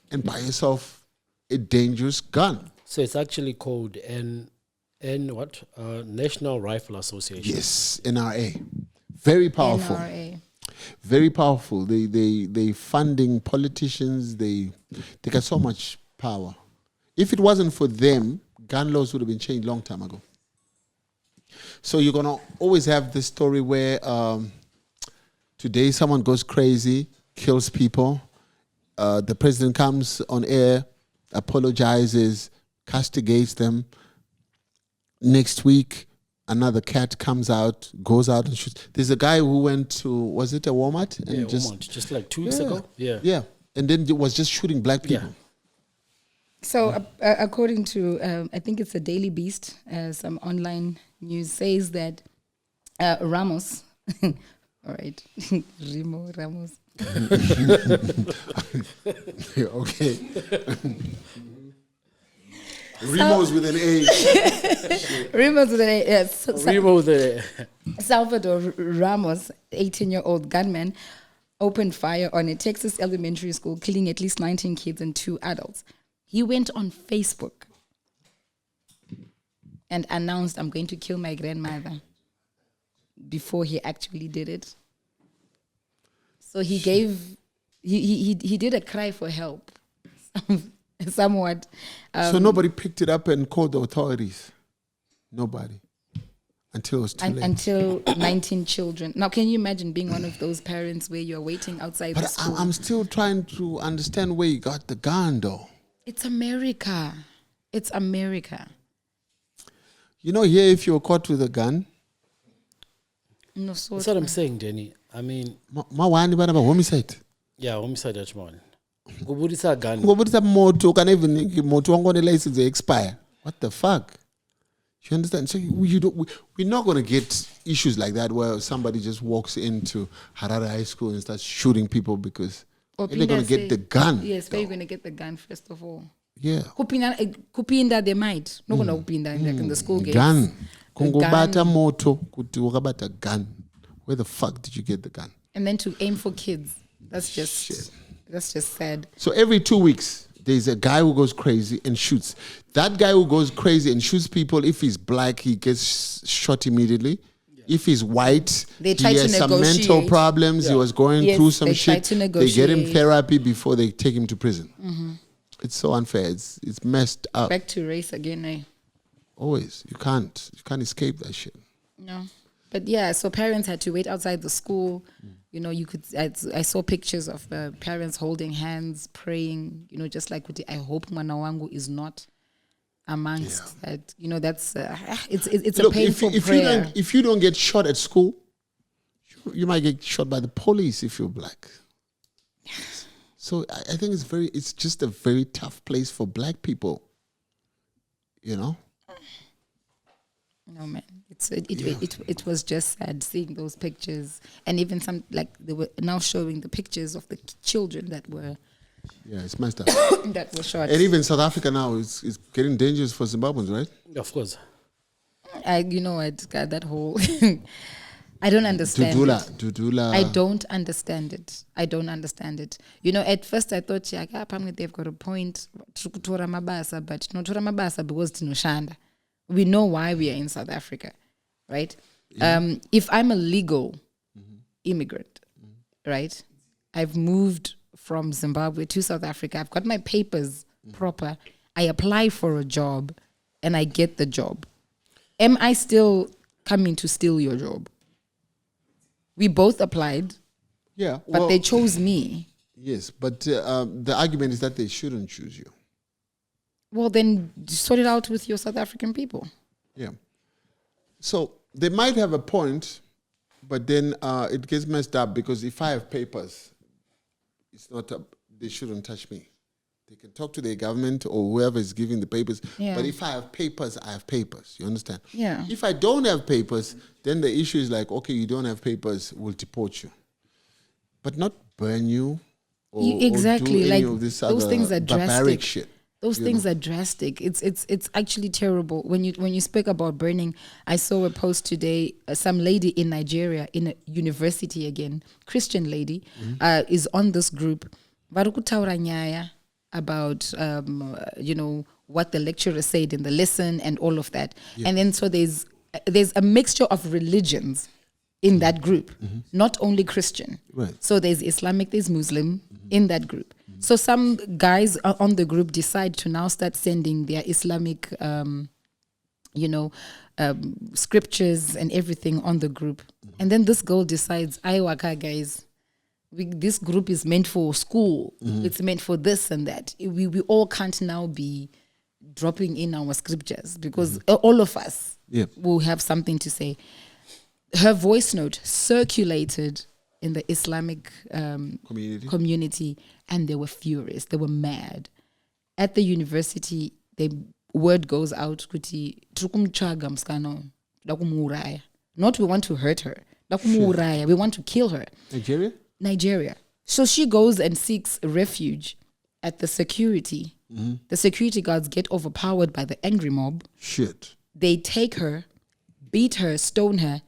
and buy yourself a dangerous gun. So it's actually called And what? National Rifle Association. Yes, NRA. Very powerful. NRA. Very powerful. They funding politicians. They got so much power. If it wasn't for them, gun laws would have been changed long time ago. So you're gonna always have this story where today someone goes crazy, kills people. The president comes on air, apologizes, castigates them. Next week, another cat comes out, goes out and shoots. There's a guy who went to, was it a Walmart? And Walmart, just like 2 weeks ago. Yeah. And then it was just shooting black people. Yeah. So according to, I think it's the Daily Beast, some online news says that Ramos, all right, Ramos. Okay. Remos with an A. Ramos with an A, yes. Remo the Salvador Ramos, 18-year-old gunman, opened fire on a Texas elementary school, killing at least 19 kids and 2 adults. He went on Facebook and announced, I'm going to kill my grandmother, before he actually did it. So he gave, he did a cry for help, somewhat. So nobody picked it up and called the authorities? Nobody? Until it was too late? Until 19 children. Now, can you imagine being one of those parents where you're waiting outside the school? I'm still trying to understand where you got the gun, though. It's America. It's America. You know, here, if you're caught with a gun, No, so That's what I'm saying, Denny. I mean, mawani bana ba homicide. yeah, homicide at one. Kubudisa gun. Ngobutisa moto kana even moto wangu ne license expire. What the fuck? You understand? So we're not going to get issues like that where somebody just walks into Harare High School and starts shooting people because they're going to get the gun. Yes, where you're going to get the gun first of all. Yeah. Kupinda they might. No gonna kupinda in the school gates. Gun. Kungobata moto kuti wakabata gun. Where the fuck did you get the gun? And then to aim for kids. That's just sad. So every 2 weeks, there's a guy who goes crazy and shoots. That guy who goes crazy and shoots people, if he's black, he gets shot immediately. Yeah. If he's white, they try he to has some mental problems. Yeah. He was going through some shit. They get him therapy before they take him to prison. Mm-hmm. It's so unfair. It's messed up. Back to race again, eh? Always. You can't escape that shit. No. But yeah, so parents had to wait outside the school. You know, I saw pictures of parents holding hands, praying, you know, just like, I hope Mwana wangu is not amongst that. You know, that's, it's a painful prayer. If you don't get shot at school, you might get shot by the police if you're black. So I think it's just a very tough place for black people, you know? No, man. It was just sad seeing those pictures, and even some, like, they were now showing the pictures of the children that were it's messed up that were shot. And even South Africa now is getting dangerous for Zimbabweans, right? Of course. You know what, that whole I don't understand Dudula. I don't understand it. You know, at first I thought they've got a point to kutora mabasa, but no tora mabasa because tinoshanda. We know why we are in South Africa, right? Yeah. If I'm a legal immigrant, right? I've moved from Zimbabwe to South Africa. I've got my papers proper. I apply for a job and I get the job. Am I still coming to steal your job? We both applied. Yeah. But they chose me. Yes, but the argument is that they shouldn't choose you. Well, then sort it out with your South African people. Yeah. So they might have a point, but then it gets messed up because if I have papers, it's not they shouldn't touch me. They can talk to their government or whoever is giving the papers. Yeah. But if I have papers, I have papers. You understand? Yeah. If I don't have papers, then the issue is like, okay, you don't have papers, we'll deport you. But not burn you or do any of this those other things are barbaric drastic. Shit. Those things are drastic. It's actually terrible. When you speak about burning, I saw a post today. Some lady in Nigeria, in a university again, Christian lady, is on this group. Varukutaura nyaya about, what the lecturer said in the lesson and all of that. And then so there's a mixture of religions in that group, not only Christian. Right. So there's Islamic, there's Muslim in that group. So some guys on the group decide to now start sending their Islamic, scriptures and everything on the group. And then this girl decides, Waka guys, this group is meant for school. It's meant for this and that. We all can't now be dropping in our scriptures because all of us will have something to say. Her voice note circulated in the Islamic community, and they were furious. They were mad. At the university, the word goes out, not we want to hurt her. We want to kill her. Nigeria. So she goes and seeks refuge at the security. The security guards get overpowered by the angry mob. Shit. They take her, beat her, stone her,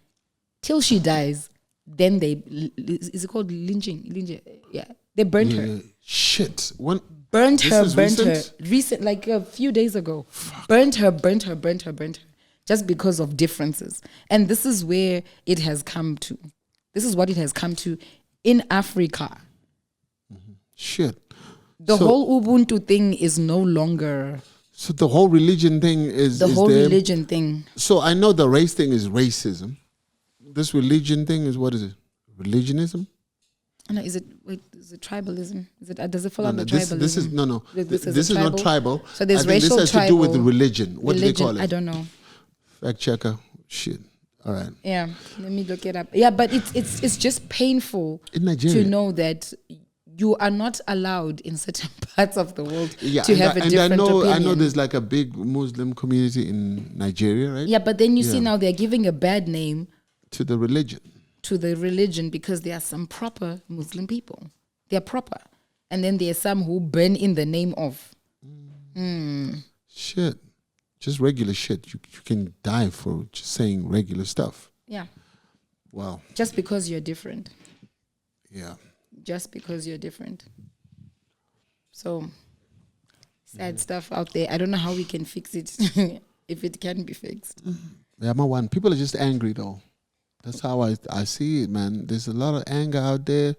till she dies. Then is it called lynching? Yeah. They burned her. Shit. Burnt her. Recent, like a few days ago. Fuck. Burnt her. Just because of differences. And this is where it has come to. This is what it has come to in Africa. Shit. The whole Ubuntu thing is no longer... So the whole religion thing is... religion thing. So I know the race thing is racism. This religion thing is, what is it? Religionism? No, is it tribalism? Does it fall under tribalism? This is This is not tribal. So there's racial, this has to do with the religion. What do they call it? I don't know. Fact checker. Shit. All right. Yeah, let me look it up. Yeah, but it's just painful in Nigeria to know that you are not allowed in certain parts of the world to have a different opinion. I know there's like a big Muslim community in Nigeria, right? Yeah, but then you see now they're giving a bad name to the religion. Because there are some proper Muslim people. They're proper. And then there are some who burn in the name of. Shit. Just regular shit. You can die for just saying regular stuff. Yeah. Wow. Just because you're different. Yeah. Just because you're different. So, sad stuff out there. I don't know how we can fix it, if it can be fixed. Yeah, my one. People are just angry, though. That's how I see it, man. There's a lot of anger out there.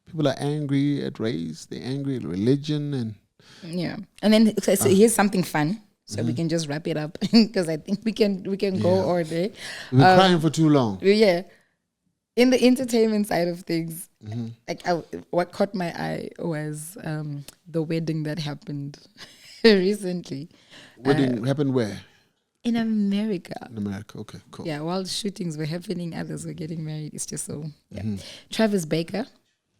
People are angry at race. They're angry at religion. And then so here's something fun. So we can just wrap it up because I think we can go all day. We've been crying for too long. Yeah. In the entertainment side of things, what caught my eye was the wedding that happened recently. Wedding happened where? In America. In America, okay, cool. Yeah, while shootings were happening, others were getting married. It's just so, Travis Baker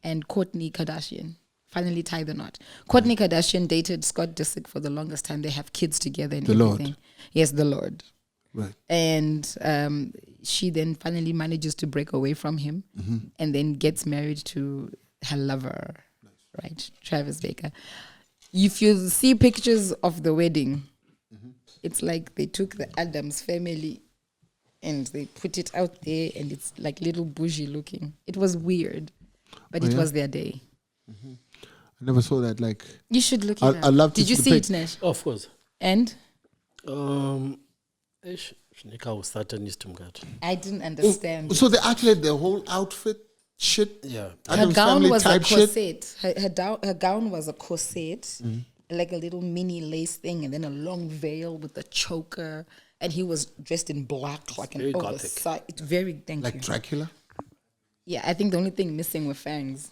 and Kourtney Kardashian finally tied the knot. Kourtney Kardashian dated Scott Disick for the longest time. They have kids together and everything. Lord. Yes, the Lord. Right. And she then finally manages to break away from him and then gets married to her lover, right, Travis Baker. If you see pictures of the wedding, it's like they took the Addams family and they put it out there and it's like little bougie looking. It was weird, but it was their day. I never saw that. Like, you should look it up. I love to. Did you see it, Nash? Of course. And? I didn't understand. So they actually had the whole outfit shit? Yeah. Her gown was a corset. Her gown was a corset. Like a little mini lace thing, and then a long veil with a choker, and he was dressed in black, like an oversized. It's very like Dracula. Yeah, I think the only thing missing were fangs.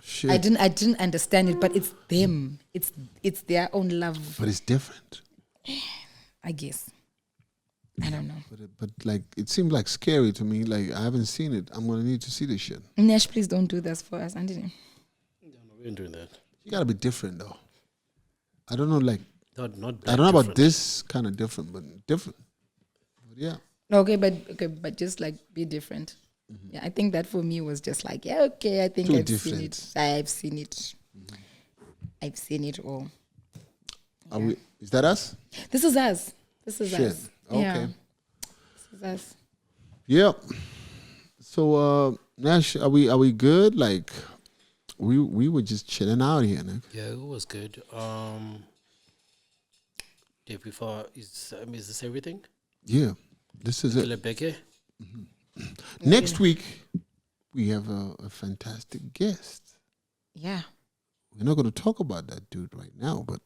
Shit. I didn't understand it, but it's them. It's their own love. But it's different. I guess. I don't know. But like, it seemed like scary to me. Like, I haven't seen it. I'm gonna need to see this shit. Nash, please don't do this for us, Anthony. No, we ain't doing that. You gotta be different though. I don't know, like, not I don't know about this kind of different, but different. But yeah. Okay, but just like be different. Yeah, I think that for me was just like, yeah, okay, I think I've seen it. I've seen it. I've seen it all. Yeah. Is that us? This is us. This is us. Okay. Yeah. This is us. Yeah. So Nash, are we good? Like, we were just chilling out here, Nick. Yeah, it was good. Before is this everything? Yeah, this is it. Becky. Next week, we have a fantastic guest. Yeah. We're not going to talk about that dude right now, but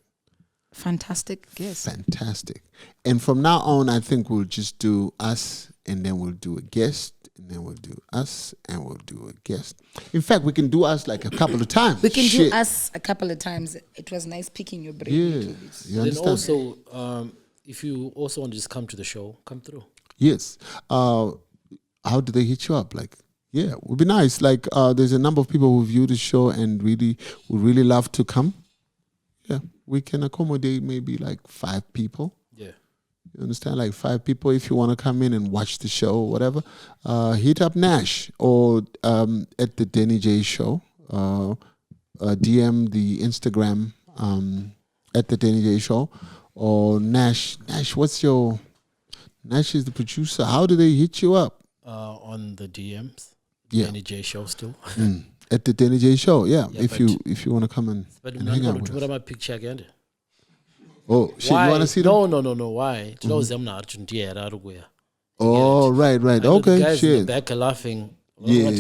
fantastic guest. Fantastic. And from now on, I think we'll just do us, and then we'll do a guest, and then we'll do us, and we'll do a guest. In fact, we can do us like a couple of times. We can do us a couple of times. It was nice picking your brain. Yeah. You understand? And also, if you also want to just come to the show, come through. Yes. How do they hit you up? Like, yeah, it would be nice. Like, there's a number of people who view the show and would really love to come. Yeah, we can accommodate maybe like 5 people. Yeah. You understand? Like 5 people. If you want to come in and watch the show or whatever, hit up Nash or at the Denny J Show. DM the Instagram at the Denny J Show. Or Nash, what's your... Nash is the producer. How do they hit you up? On the DMs. Yeah. Denny J Show still. At the Denny J Show, yeah. If you want to come and hang out with us. My picture again. Oh, shit, you want to see them? No. Why? Oh, right. Okay, guys shit. in the back are laughing. Yeah.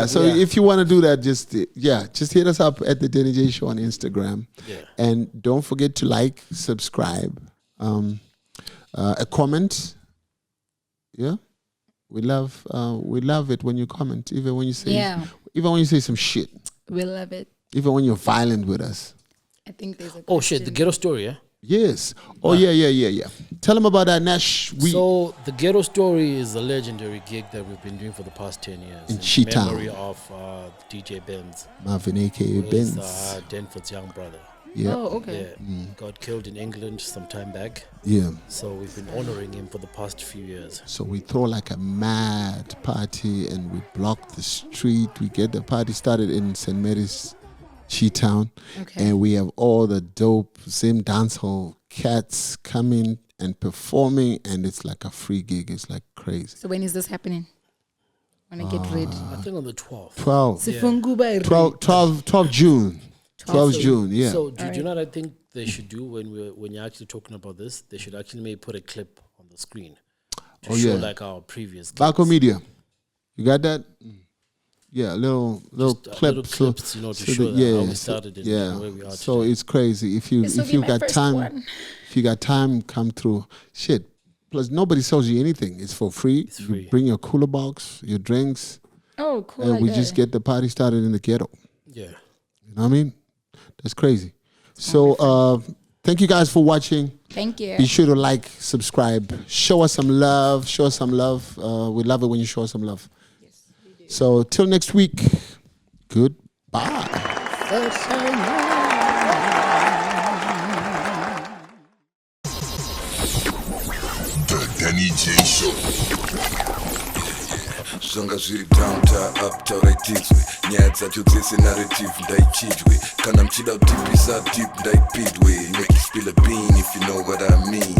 So if you want to do that, just hit us up at the Denny J Show on Instagram. Yeah. And don't forget to like, subscribe, a comment. Yeah. We love it when you comment, even when you say some shit. We love it. Even when you're violent with us. I think there's a Oh shit, the ghetto story, yeah? Yes. Oh yeah. Tell them about that, Nash. So the ghetto story is a legendary gig that we've been doing for the past 10 years. In Cheetown. memory of DJ Benz. Marvin aka Benz. Denford's young brother. Yeah. Oh, okay. Yeah. Got killed in England some time back. Yeah. So we've been honoring him for the past few years. So we throw like a mad party and we block the street. We get the party started in St. Mary's, Cheetown. Okay. And we have all the dope Zim dancehall cats coming and performing, and it's like a free gig. It's like crazy. So when is this happening? When I get ready? I think on the 12th. 12 June. 12 June, yeah. So do you know what I think they should do when you're actually talking about this? They should actually maybe put a clip on the screen to show like our previous gigs. Baco Media. You got that? Yeah, little clips. Little clips, to show how we started and where we are so today. It's crazy. If you got time, come through. Shit. Plus nobody sells you anything. It's for free. It's free. You bring your cooler box, your drinks. Oh, cool. And we just get the party started in the ghetto. Yeah. You know what I mean? That's crazy. So thank you guys for watching. Thank you. Be sure to like, subscribe, show us some love. We love it when you show us some love. Yes, we do. So till next week, goodbye. The Denny J Show. Zvanga zviri down to up tauraidzwe nyaya dzacho dzese narrative ndaichidwe kana mchida kutipisa deep ndaipidwe make you spill a bean if you know what I mean.